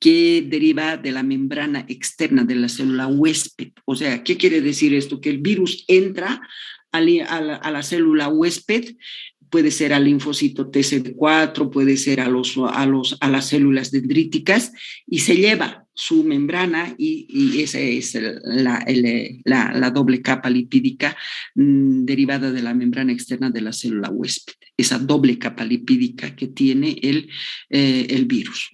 que deriva de la membrana externa de la célula huésped. O sea, ¿qué quiere decir esto? Que el virus entra a la célula huésped, puede ser al linfocito TCD4, puede ser a las células dendríticas, y se lleva su membrana, y esa es la doble capa lipídica derivada de la membrana externa de la célula huésped, esa doble capa lipídica que tiene el virus.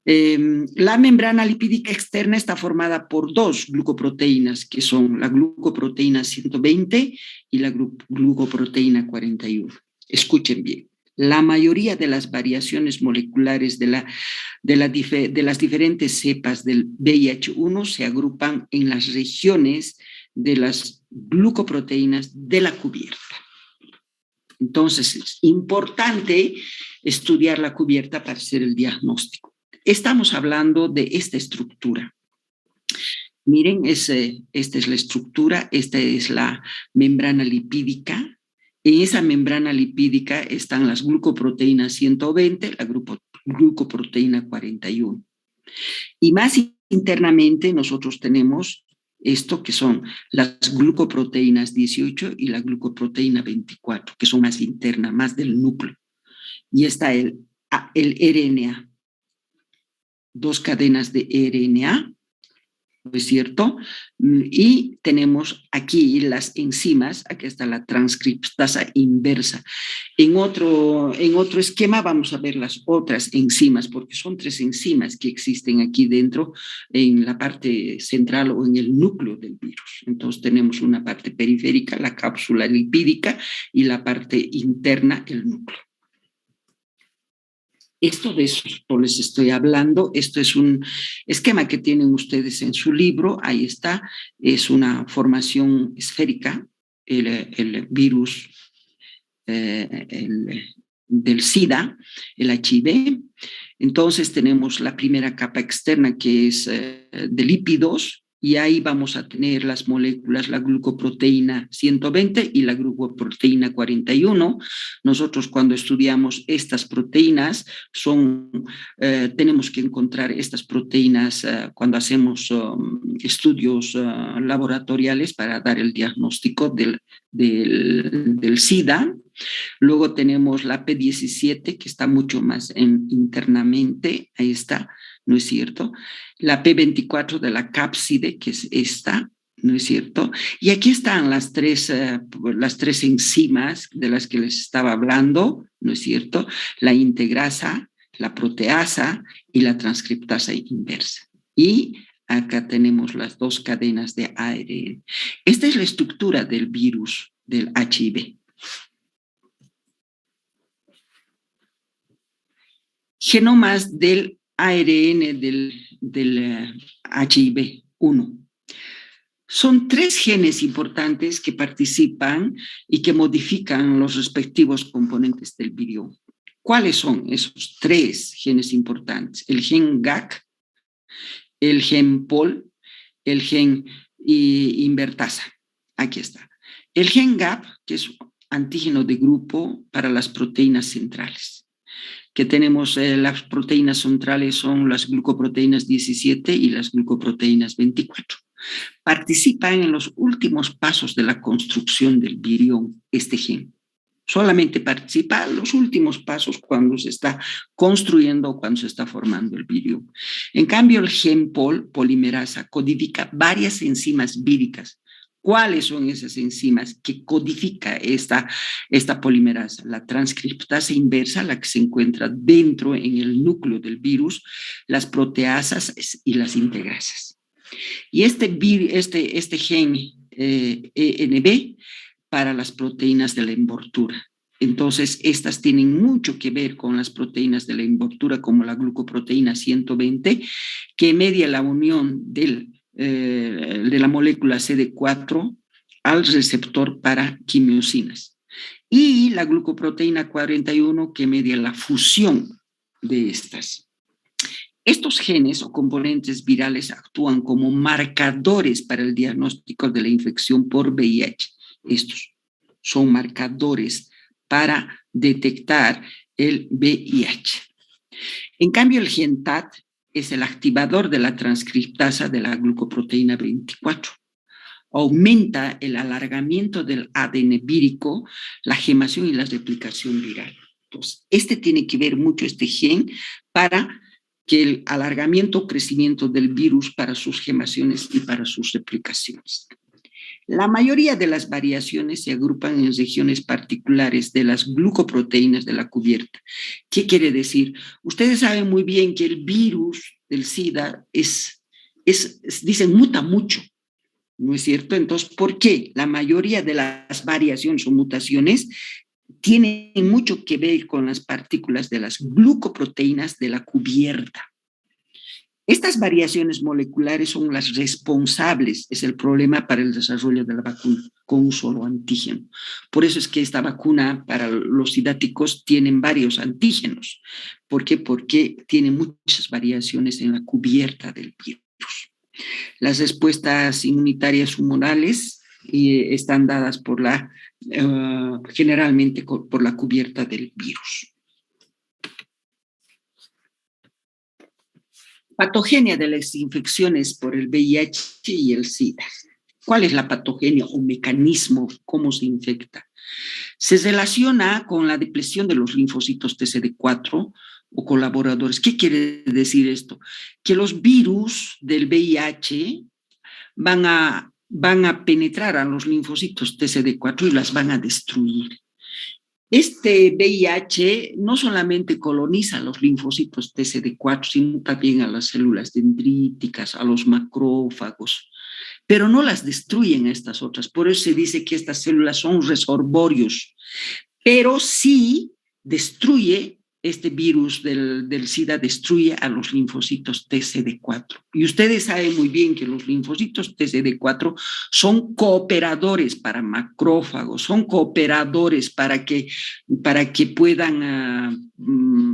La membrana lipídica externa está formada por 2 glucoproteínas, que son la glucoproteína 120 y la glucoproteína 41. Escuchen bien, la mayoría de las variaciones moleculares de las diferentes cepas del VIH-1 se agrupan en las regiones de las glucoproteínas de la cubierta. Entonces, es importante estudiar la cubierta para hacer el diagnóstico. Estamos hablando de esta estructura. Miren, esta es la estructura, esta es la membrana lipídica. En esa membrana lipídica están las glucoproteínas 120, la glucoproteína 41. Y más internamente nosotros tenemos esto, que son las glucoproteínas 18 y la glucoproteína 24, que son más internas, más del núcleo. Y está el RNA. 2 cadenas de RNA ¿no es cierto? Y tenemos aquí las enzimas, aquí está la transcriptasa inversa. En otro esquema vamos a ver las otras enzimas, porque son 3 enzimas que existen aquí dentro, en la parte central o en el núcleo del virus. Entonces tenemos una parte periférica, la cápsula lipídica, y la parte interna, el núcleo. Esto de eso les estoy hablando, esto es un esquema que tienen ustedes en su libro, ahí está, es una formación esférica, el virus del SIDA, el HIV. Entonces tenemos la primera capa externa que es de lípidos, y ahí vamos a tener las moléculas, la glucoproteína 120 y la glucoproteína 41. Nosotros cuando estudiamos estas proteínas tenemos que encontrar estas proteínas cuando hacemos estudios laboratoriales para dar el diagnóstico del SIDA. Luego tenemos la P17, que está mucho más internamente, ahí está, ¿no es cierto? La P24 de la cápside, que es esta, ¿no es cierto? Y aquí están las tres enzimas de las que les estaba hablando, ¿no es cierto? La integrasa, la proteasa y la transcriptasa inversa. Y acá tenemos las 2 cadenas de ARN. Esta es la estructura del virus del HIV. Genomas del ARN del HIV-1. Son 3 genes importantes que participan y que modifican los respectivos componentes del virión. ¿Cuáles son esos 3 genes importantes? El gen GAC, el gen POL, el gen invertasa. Aquí está. El gen GAP, que es antígeno de grupo para las proteínas centrales. Que tenemos las proteínas centrales son las glucoproteínas 17 y las glucoproteínas 24. Participan en los últimos pasos de la construcción del virión, este gen. Solamente participa en los últimos pasos cuando se está construyendo o cuando se está formando el virión. En cambio, el gen POL, polimerasa, codifica varias enzimas víricas. ¿Cuáles son esas enzimas que codifica esta polimerasa? La transcriptasa inversa, la que se encuentra dentro en el núcleo del virus, las proteasas y las integrasas. Y este gen ENB para las proteínas de la envoltura. Entonces, estas tienen mucho que ver con las proteínas de la envoltura, como la glucoproteína 120, que media la unión de la molécula CD4 al receptor para quimiosinas. Y la glucoproteína 41, que media la fusión de estas. Estos genes o componentes virales actúan como marcadores para el diagnóstico de la infección por VIH. Estos son marcadores para detectar el VIH. En cambio, el gen TAT es el activador de la transcriptasa de la glucoproteína 24. Aumenta el alargamiento del ADN vírico, la gemación y la replicación viral. Entonces, tiene que ver mucho este gen para que el alargamiento o crecimiento del virus para sus gemaciones y para sus replicaciones. La mayoría de las variaciones se agrupan en regiones particulares de las glucoproteínas de la cubierta. ¿Qué quiere decir? Ustedes saben muy bien que el virus del SIDA dicen, muta mucho, ¿no es cierto? Entonces, ¿por qué? La mayoría de las variaciones o mutaciones tienen mucho que ver con las partículas de las glucoproteínas de la cubierta. Estas variaciones moleculares son las responsables, es el problema para el desarrollo de la vacuna con un solo antígeno. Por eso es que esta vacuna para los sidáticos tienen varios antígenos. ¿Por qué? Porque tiene muchas variaciones en la cubierta del virus. Las respuestas inmunitarias humorales están dadas generalmente por la cubierta del virus. Patogenia de las infecciones por el VIH y el SIDA. ¿Cuál es la patogenia o mecanismo? ¿Cómo se infecta? Se relaciona con la depresión de los linfocitos TCD4 o colaboradores. ¿Qué quiere decir esto? Que los virus del VIH van a penetrar a los linfocitos TCD4 y las van a destruir. Este VIH no solamente coloniza los linfocitos TCD4, sino también a las células dendríticas, a los macrófagos, pero no las destruyen estas otras. Por eso se dice que estas células son reservorios, pero sí destruye este virus del SIDA, destruye a los linfocitos TCD4. Y ustedes saben muy bien que los linfocitos TCD4 son cooperadores para macrófagos, son cooperadores para que puedan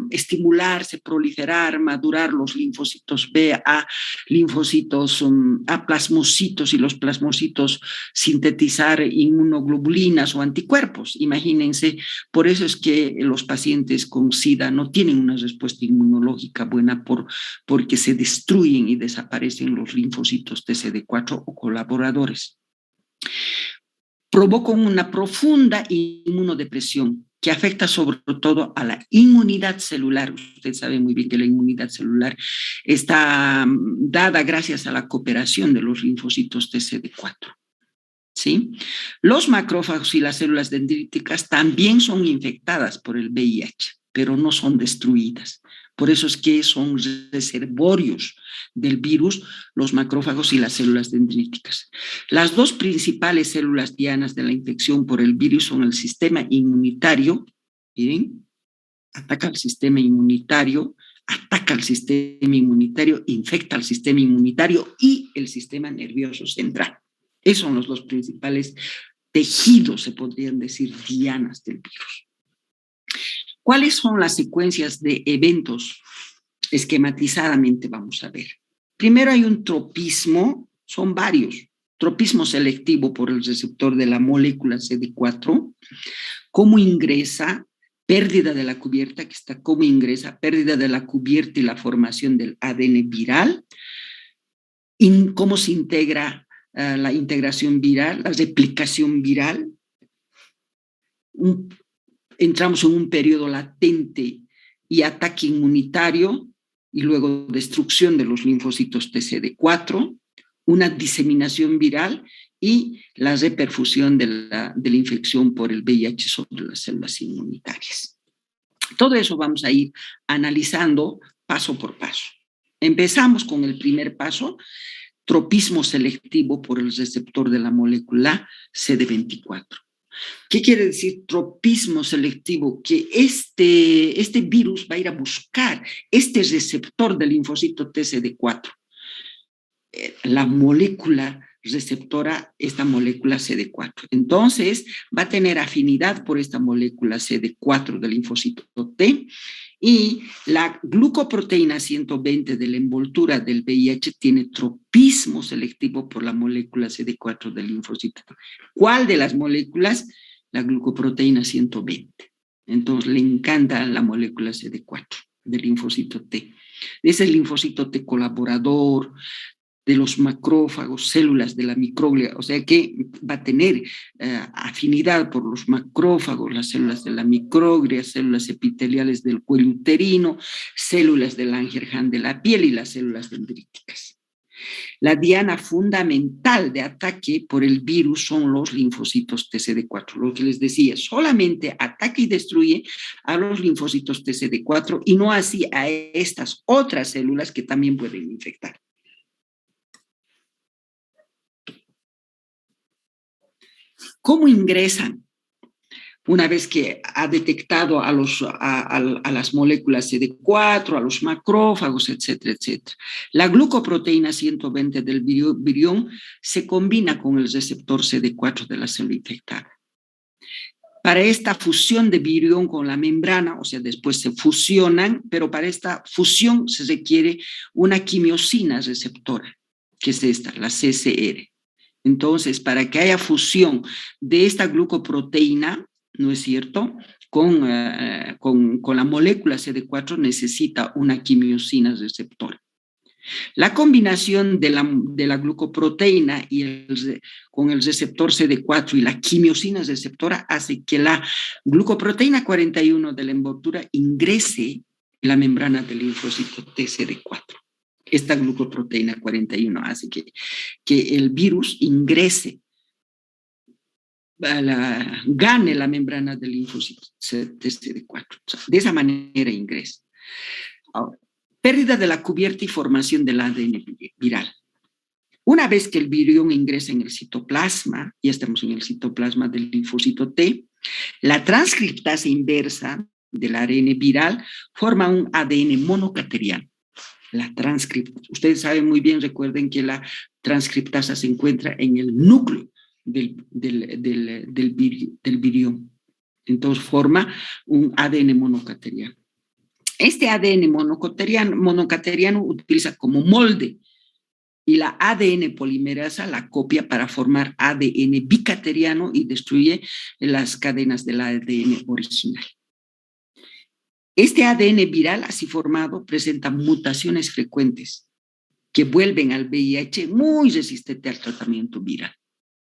estimularse, proliferar, madurar los linfocitos B, A, linfocitos A, plasmocitos, y los plasmocitos sintetizar inmunoglobulinas o anticuerpos. Imagínense, por eso es que los pacientes con SIDA no tienen una respuesta inmunológica buena porque se destruyen y desaparecen los linfocitos TCD4 o colaboradores. Provocan una profunda inmunodepresión que afecta sobre todo a la inmunidad celular. Usted sabe muy bien que la inmunidad celular está dada gracias a la cooperación de los linfocitos TCD4. ¿Sí? Los macrófagos y las células dendríticas también son infectadas por el VIH, pero no son destruidas. Por eso es que son reservorios del virus, los macrófagos y las células dendríticas. Las dos principales células dianas de la infección por el virus son el sistema inmunitario, miren, ataca al sistema inmunitario, infecta al sistema inmunitario y el sistema nervioso central. Esos son los dos principales tejidos, se podrían decir, dianas del virus. ¿Cuáles son las secuencias de eventos? Esquematizadamente vamos a ver. Primero hay un tropismo, son varios. Tropismo selectivo por el receptor de la molécula CD4. ¿Cómo ingresa? Pérdida de la cubierta, aquí está cómo ingresa, pérdida de la cubierta y la formación del ADN viral. ¿Cómo se integra la integración viral, la replicación viral? Entramos en un periodo latente y ataque inmunitario y luego destrucción de los linfocitos TCD4, una diseminación viral y la reperfusión de la infección por el VIH sobre las células inmunitarias. Todo eso vamos a ir analizando paso por paso. Empezamos con el primer paso, tropismo selectivo por el receptor de la molécula CD24. ¿Qué quiere decir tropismo selectivo? Que este virus va a ir a buscar este receptor del linfocito TCD4. La molécula receptora, esta molécula CD4. Entonces, va a tener afinidad por esta molécula CD4 del linfocito T y la glucoproteína 120 de la envoltura del VIH tiene tropismo selectivo por la molécula CD4 del linfocito. ¿Cuál de las moléculas? La glucoproteína 120. Entonces, le encanta la molécula CD4 del linfocito T. Es el linfocito T colaborador de los macrófagos, células de la microglia, o sea que va a tener afinidad por los macrófagos, las células de la microglia, células epiteliales del cuello uterino, células del Langerhans de la piel y las células dendríticas. La diana fundamental de ataque por el virus son los linfocitos TCD4, lo que les decía, solamente ataca y destruye a los linfocitos TCD4 y no así a estas otras células que también pueden infectar. ¿Cómo ingresan? Una vez que ha detectado a las moléculas CD4, a los macrófagos, etcétera, etcétera. La glucoproteína 120 del virión se combina con el receptor CD4 de la célula infectada. Para esta fusión de virión con la membrana, o sea, después se fusionan, pero para esta fusión se requiere una quimiosina receptora, que es esta, la CCR. Entonces, para que haya fusión de esta glucoproteína, ¿no es cierto?, con la molécula CD4 necesita una quimiosina receptora. La combinación de la glucoproteína con el receptor CD4 y la quimiosina receptora hace que la glucoproteína 41 de la envoltura ingrese en la membrana del linfocito TCD4. esta glucoproteína 41 hace que el virus ingrese, gane la membrana del linfocito TCD4. O sea, de esa manera ingresa. Ahora, pérdida de la cubierta y formación del ADN viral. Una vez que el virión ingresa en el citoplasma, ya estamos en el citoplasma del linfocito T, la transcriptasa inversa del ARN viral forma un ADN monocateriano. Ustedes saben muy bien, recuerden que la transcriptasa se encuentra en el núcleo del virión. Entonces forma un ADN monocateriano. Este ADN monocateriano utiliza como molde y la ADN polimerasa la copia para formar ADN bicateriano y destruye las cadenas del ADN original. Este ADN viral así formado presenta mutaciones frecuentes que vuelven al VIH muy resistente al tratamiento viral.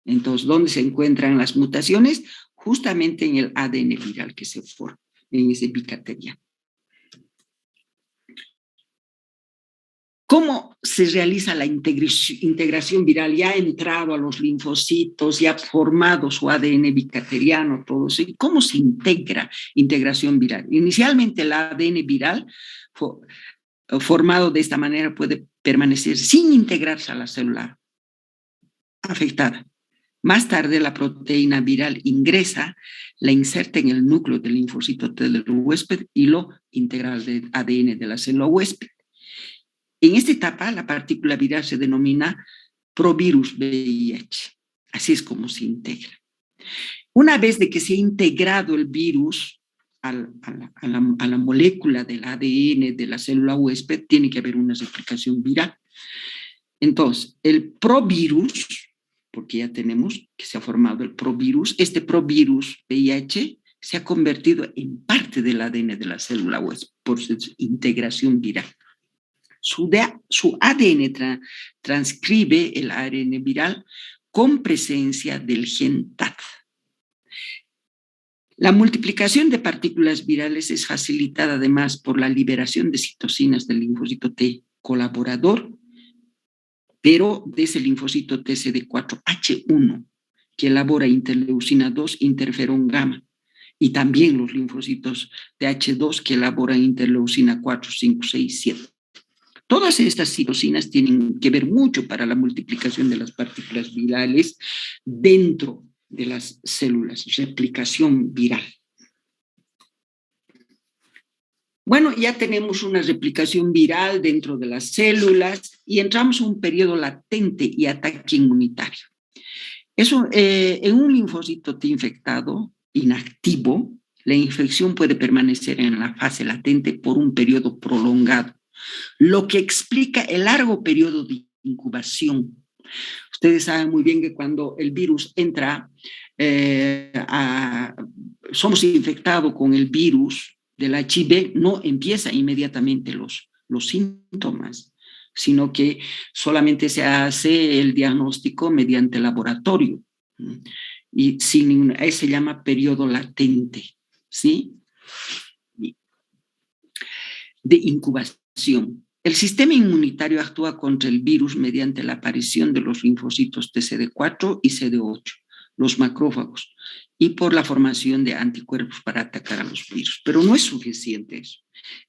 Entonces, ¿dónde se encuentran las mutaciones? Justamente en el ADN viral que se forma, en ese bicateriano. ¿Cómo se realiza la integración viral? Ya ha entrado a los linfocitos, ya ha formado su ADN bicateriano, todo eso. ¿Y cómo se integra integración viral? Inicialmente el ADN viral formado de esta manera puede permanecer sin integrarse a la célula afectada. Más tarde la proteína viral ingresa, la inserta en el núcleo del linfocito T del huésped y lo integra al ADN de la célula huésped. En esta etapa, la partícula viral se denomina provirus VIH. Así es como se integra. Una vez de que se ha integrado el virus a la molécula del ADN de la célula huésped, tiene que haber una replicación viral. Entonces, el provirus, porque ya tenemos que se ha formado el provirus, este provirus VIH se ha convertido en parte del ADN de la célula huésped por su integración viral. Su ADN transcribe el ARN viral con presencia del gen TAT. La multiplicación de partículas virales es facilitada además por la liberación de citocinas del linfocito T colaborador, pero de ese linfocito TCD4H1, que elabora interleucina 2, interferón gamma, y también los linfocitos TH2 que elaboran interleucina 4, 5, 6, 7. Todas estas citocinas tienen que ver mucho para la multiplicación de las partículas virales dentro de las células, replicación viral. Bueno, ya tenemos una replicación viral dentro de las células y entramos a un periodo latente y ataque inmunitario. En un linfocito T infectado, inactivo, la infección puede permanecer en la fase latente por un periodo prolongado, lo que explica el largo periodo de incubación. Ustedes saben muy bien que cuando el virus entra, somos infectados con el virus del HIV, no empieza inmediatamente los síntomas, sino que solamente se hace el diagnóstico mediante laboratorio. Y se llama periodo latente, ¿sí? De incubación. El sistema inmunitario actúa contra el virus mediante la aparición de los linfocitos TCD4 y CD8, los macrófagos, y por la formación de anticuerpos para atacar a los virus. Pero no es suficiente eso.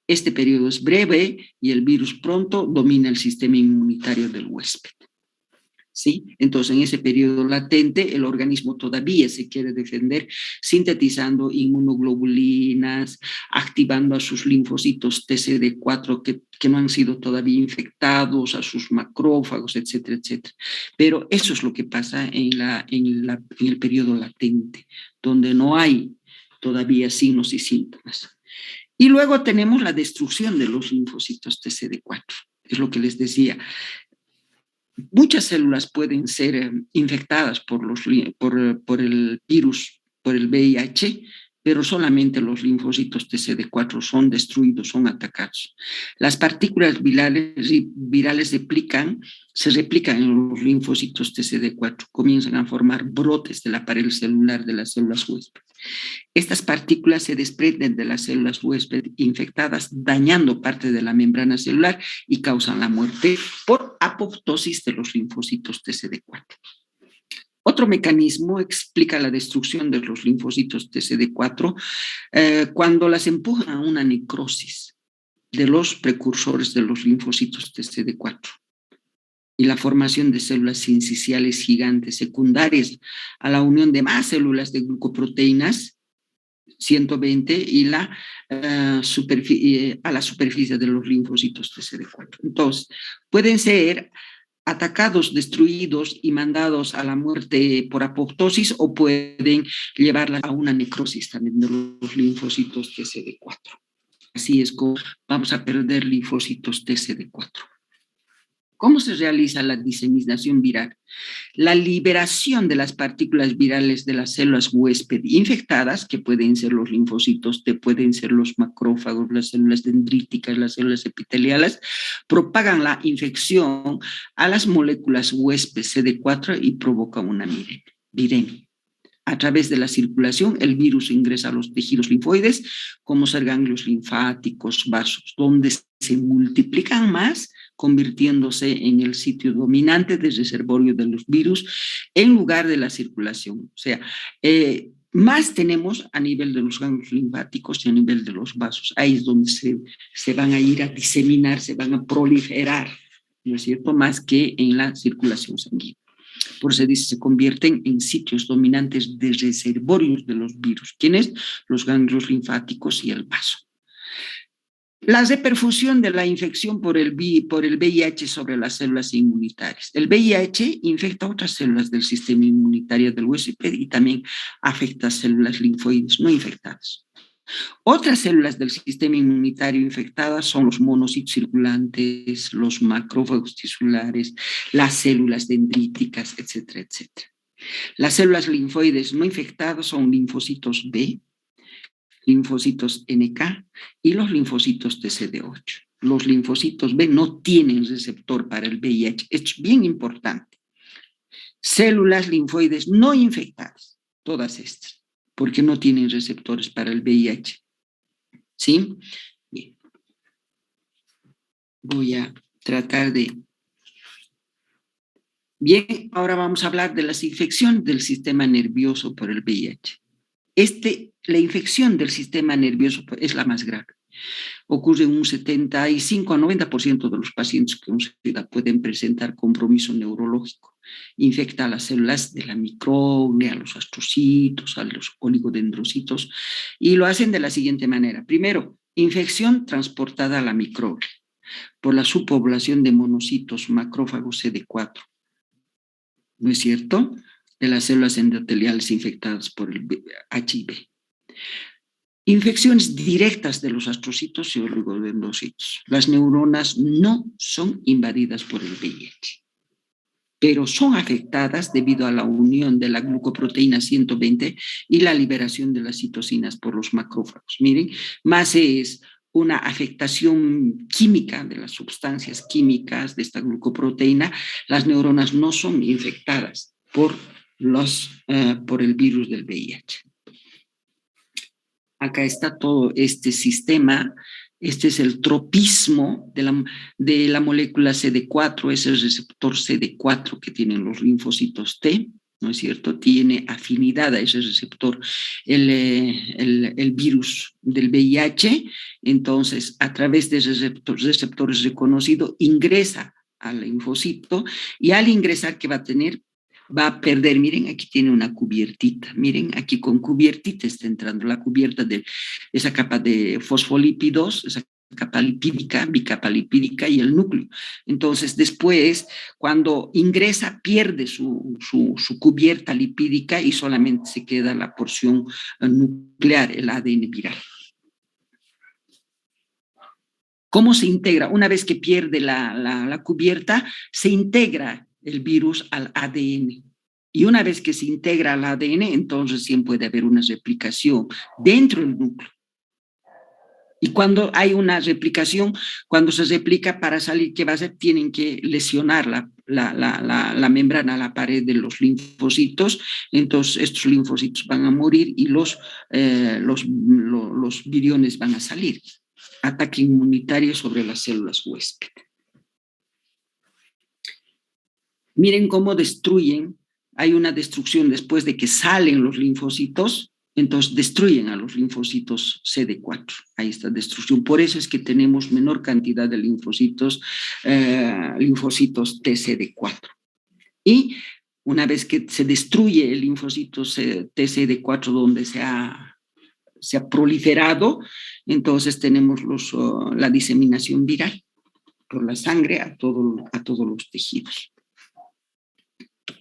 Este periodo es breve y el virus pronto domina el sistema inmunitario del huésped. ¿Sí? Entonces, en ese periodo latente, el organismo todavía se quiere defender sintetizando inmunoglobulinas, activando a sus linfocitos TCD4 que no han sido todavía infectados, a sus macrófagos, etcétera, etcétera. Pero eso es lo que pasa en el periodo latente, donde no hay todavía signos y síntomas. Y luego tenemos la destrucción de los linfocitos TCD4, es lo que les decía. Muchas células pueden ser infectadas por el virus, por el VIH, pero solamente los linfocitos TCD4 son destruidos, son atacados. Las partículas virales se replican en los linfocitos TCD4, comienzan a formar brotes de la pared celular de las células huésped. Estas partículas se desprenden de las células huésped infectadas, dañando parte de la membrana celular y causan la muerte por apoptosis de los linfocitos TCD4. Otro mecanismo explica la destrucción de los linfocitos TCD4 cuando las empujan a una necrosis de los precursores de los linfocitos TCD4 y la formación de células sinciciales gigantes secundarias a la unión de más células de glucoproteínas 120 y a la superficie de los linfocitos TCD4. Entonces, pueden ser atacados, destruidos y mandados a la muerte por apoptosis o pueden llevarla a una necrosis también de los linfocitos TCD4. Así es como vamos a perder linfocitos TCD4. ¿Cómo se realiza la diseminación viral? La liberación de las partículas virales de las células huésped infectadas, que pueden ser los linfocitos T, pueden ser los macrófagos, las células dendríticas, las células epiteliales, propagan la infección a las moléculas huésped CD4 y provocan una viremia. A través de la circulación, el virus ingresa a los tejidos linfoides, como ser ganglios linfáticos, vasos, donde se multiplican más, convirtiéndose en el sitio dominante del reservorio de los virus en lugar de la circulación. O sea, más tenemos a nivel de los ganglios linfáticos y a nivel de los vasos. Ahí es donde se van a ir a diseminar, se van a proliferar, ¿no es cierto?, más que en la circulación sanguínea. Por eso se dice, se convierten en sitios dominantes de reservorios de los virus. ¿Quiénes? Los ganglios linfáticos y el vaso. La reperfusión de la infección por el VIH sobre las células inmunitarias. El VIH infecta otras células del sistema inmunitario del huésped y también afecta a células linfoides no infectadas. Otras células del sistema inmunitario infectadas son los monocitos circulantes, los macrófagos tisulares, las células dendríticas, etcétera, etcétera. Las células linfoides no infectadas son linfocitos B, linfocitos NK y los linfocitos TCD8. Los linfocitos B no tienen receptor para el VIH. Esto es bien importante. Células linfoides no infectadas, todas estas, porque no tienen receptores para el VIH. ¿Sí? Bien. Voy a tratar de... Bien, ahora vamos a hablar de las infecciones del sistema nervioso por el VIH. La infección del sistema nervioso es la más grave. Ocurre en un 75 a 90% de los pacientes con SIDA pueden presentar compromiso neurológico. Infecta a las células de la microglia, a los astrocitos, a los oligodendrocitos, y lo hacen de la siguiente manera. Primero, infección transportada a la microglia por la subpoblación de monocitos macrófagos CD4, ¿no es cierto?, de las células endoteliales infectadas por el HIV. Infecciones directas de los astrocitos y oligodendrocitos. Las neuronas no son invadidas por el VIH, pero son afectadas debido a la unión de la glucoproteína 120 y la liberación de las citocinas por los macrófagos. Miren, más es una afectación química de las sustancias químicas de esta glucoproteína. Las neuronas no son infectadas por el virus del VIH. Acá está todo este sistema. Este es el tropismo de la molécula CD4, es el receptor CD4 que tienen los linfocitos T, ¿no es cierto? Tiene afinidad a ese receptor el virus del VIH. Entonces, a través de receptores reconocidos, ingresa al linfocito y al ingresar, ¿qué va a tener? Va a perder, miren, aquí tiene una cubiertita, miren, aquí con cubiertita está entrando la cubierta de esa capa de fosfolípidos, esa capa lipídica, bicapa lipídica y el núcleo. Entonces, después, cuando ingresa, pierde su cubierta lipídica y solamente se queda la porción nuclear, el ADN viral. ¿Cómo se integra? Una vez que pierde la cubierta, se integra el virus al ADN. Y una vez que se integra al ADN, entonces sí puede haber una replicación dentro del núcleo. Y cuando hay una replicación, cuando se replica para salir, ¿qué va a hacer? Tienen que lesionar la membrana, la pared de los linfocitos. Entonces, estos linfocitos van a morir y los viriones van a salir. Ataque inmunitario sobre las células huésped. Miren cómo destruyen. Hay una destrucción después de que salen los linfocitos. Entonces destruyen a los linfocitos CD4. Ahí está destrucción. Por eso es que tenemos menor cantidad de linfocitos TCD4. Y una vez que se destruye el linfocito TCD4 donde se ha proliferado, entonces tenemos la diseminación viral por la sangre a todos los tejidos.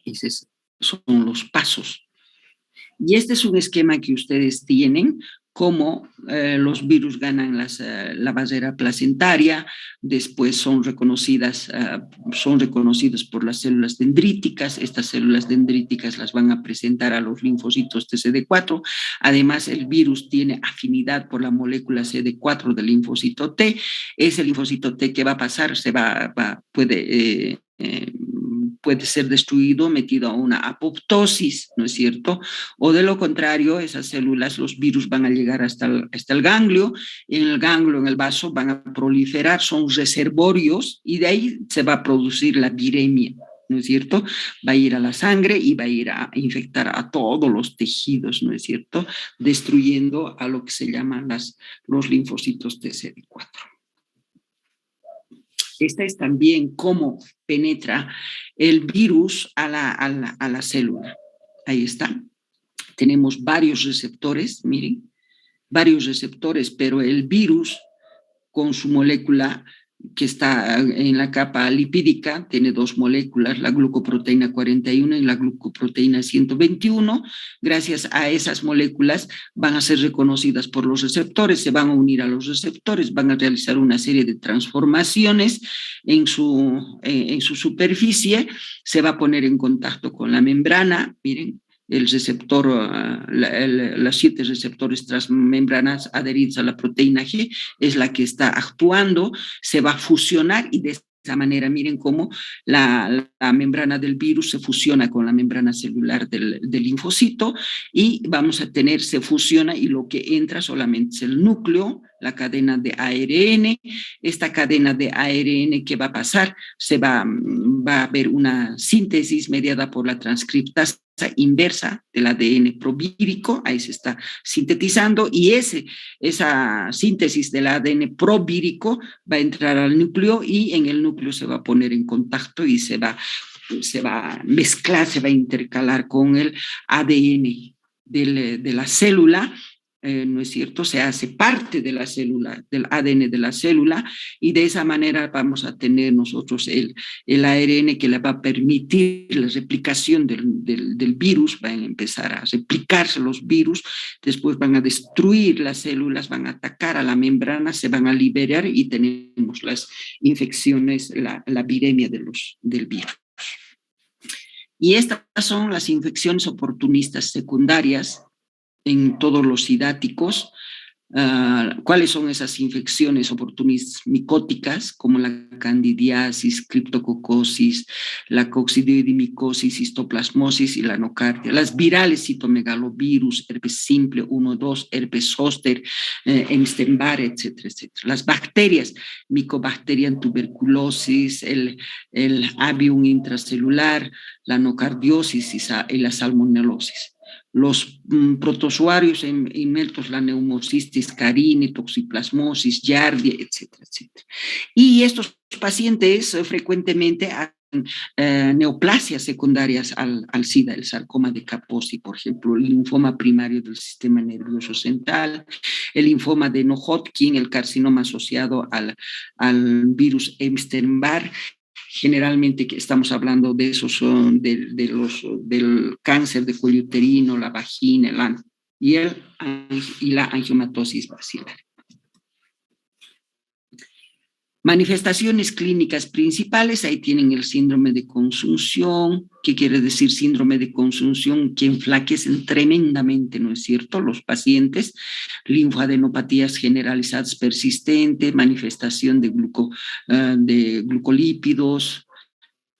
Esos son los pasos. Y este es un esquema que ustedes tienen, cómo los virus ganan la barrera placentaria, después son reconocidos por las células dendríticas. Estas células dendríticas las van a presentar a los linfocitos TCD4. Además, el virus tiene afinidad por la molécula CD4 del linfocito T. Ese linfocito T, ¿qué va a pasar? Puede ser destruido, metido a una apoptosis, ¿no es cierto? O de lo contrario, esas células, los virus van a llegar hasta el ganglio, en el ganglio, en el vaso, van a proliferar, son reservorios y de ahí se va a producir la viremia, ¿no es cierto? Va a ir a la sangre y va a ir a infectar a todos los tejidos, ¿no es cierto? Destruyendo a lo que se llaman los linfocitos TCD4. Esta es también cómo penetra el virus a la célula. Ahí está. Tenemos varios receptores, miren, varios receptores, pero el virus con su molécula que está en la capa lipídica, tiene dos moléculas, la glucoproteína 41 y la glucoproteína 121. Gracias a esas moléculas van a ser reconocidas por los receptores, se van a unir a los receptores, van a realizar una serie de transformaciones en su superficie, se va a poner en contacto con la membrana, miren, el receptor, los 7 receptores transmembranas adheridos a la proteína G es la que está actuando, se va a fusionar y de esa manera, miren cómo la membrana del virus se fusiona con la membrana celular del linfocito y vamos a tener, se fusiona y lo que entra solamente es el núcleo, la cadena de ARN. Esta cadena de ARN, ¿qué va a pasar? Va a haber una síntesis mediada por la transcriptasa inversa del ADN provírico, ahí se está sintetizando, y esa síntesis del ADN provírico va a entrar al núcleo y en el núcleo se va a poner en contacto y se va a mezclar, se va a intercalar con el ADN de la célula, ¿no es cierto? Se hace parte de la célula, del ADN de la célula, y de esa manera vamos a tener nosotros el ARN que le va a permitir la replicación del virus. Van a empezar a replicarse los virus, después van a destruir las células, van a atacar a la membrana, se van a liberar y tenemos las infecciones, la viremia del virus. Y estas son las infecciones oportunistas secundarias en todos los sidáticos. ¿Cuáles son esas infecciones oportunistas micóticas? Como la candidiasis, criptococosis, la coccidioidimicosis, histoplasmosis y la nocardia. Las virales, citomegalovirus, herpes simple 1, 2, herpes zóster, Epstein-Barr, etcétera, etcétera. Las bacterias, Mycobacterium tuberculosis, el avium intracelular, la nocardiosis y la salmonelosis. Los protozoarios inmertos, la neumocistis carini, toxoplasmosis, giardia, etcétera, etcétera. Y estos pacientes frecuentemente hacen neoplasias secundarias al SIDA, el sarcoma de Kaposi, por ejemplo, el linfoma primario del sistema nervioso central, el linfoma de No-Hodgkin, el carcinoma asociado al virus Epstein-Barr. Generalmente que estamos hablando de esos, del cáncer de cuello uterino, la vagina, y la angiomatosis basilar. Manifestaciones clínicas principales, ahí tienen el síndrome de consunción. ¿Qué quiere decir síndrome de consunción? Que enflaquecen tremendamente, ¿no es cierto?, los pacientes. Linfoadenopatías generalizadas persistentes, manifestación de glucolípidos,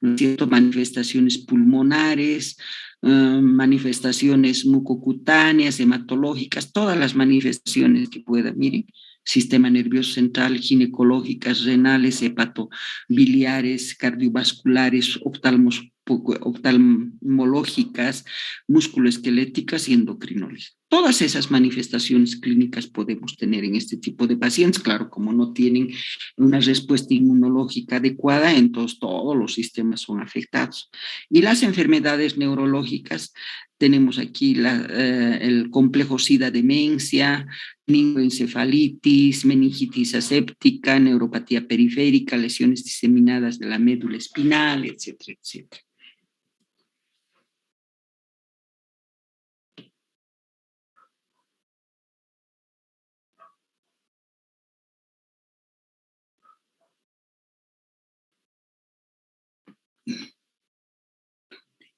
¿no es cierto?, manifestaciones pulmonares, manifestaciones mucocutáneas, hematológicas, todas las manifestaciones que puedan, miren, sistema nervioso central, ginecológicas, renales, hepatobiliares, cardiovasculares, oftalmológicas, musculoesqueléticas y endocrinológicas. Todas esas manifestaciones clínicas podemos tener en este tipo de pacientes, claro, como no tienen una respuesta inmunológica adecuada, entonces todos los sistemas son afectados. Y las enfermedades neurológicas, tenemos aquí el complejo SIDA-demencia, meningoencefalitis, meningitis aséptica, neuropatía periférica, lesiones diseminadas de la médula espinal, etcétera, etcétera.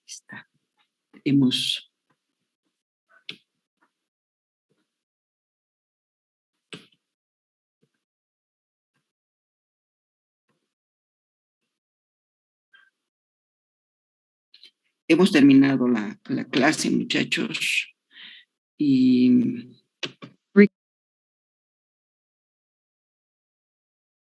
Está. Hemos terminado la clase, muchachos, y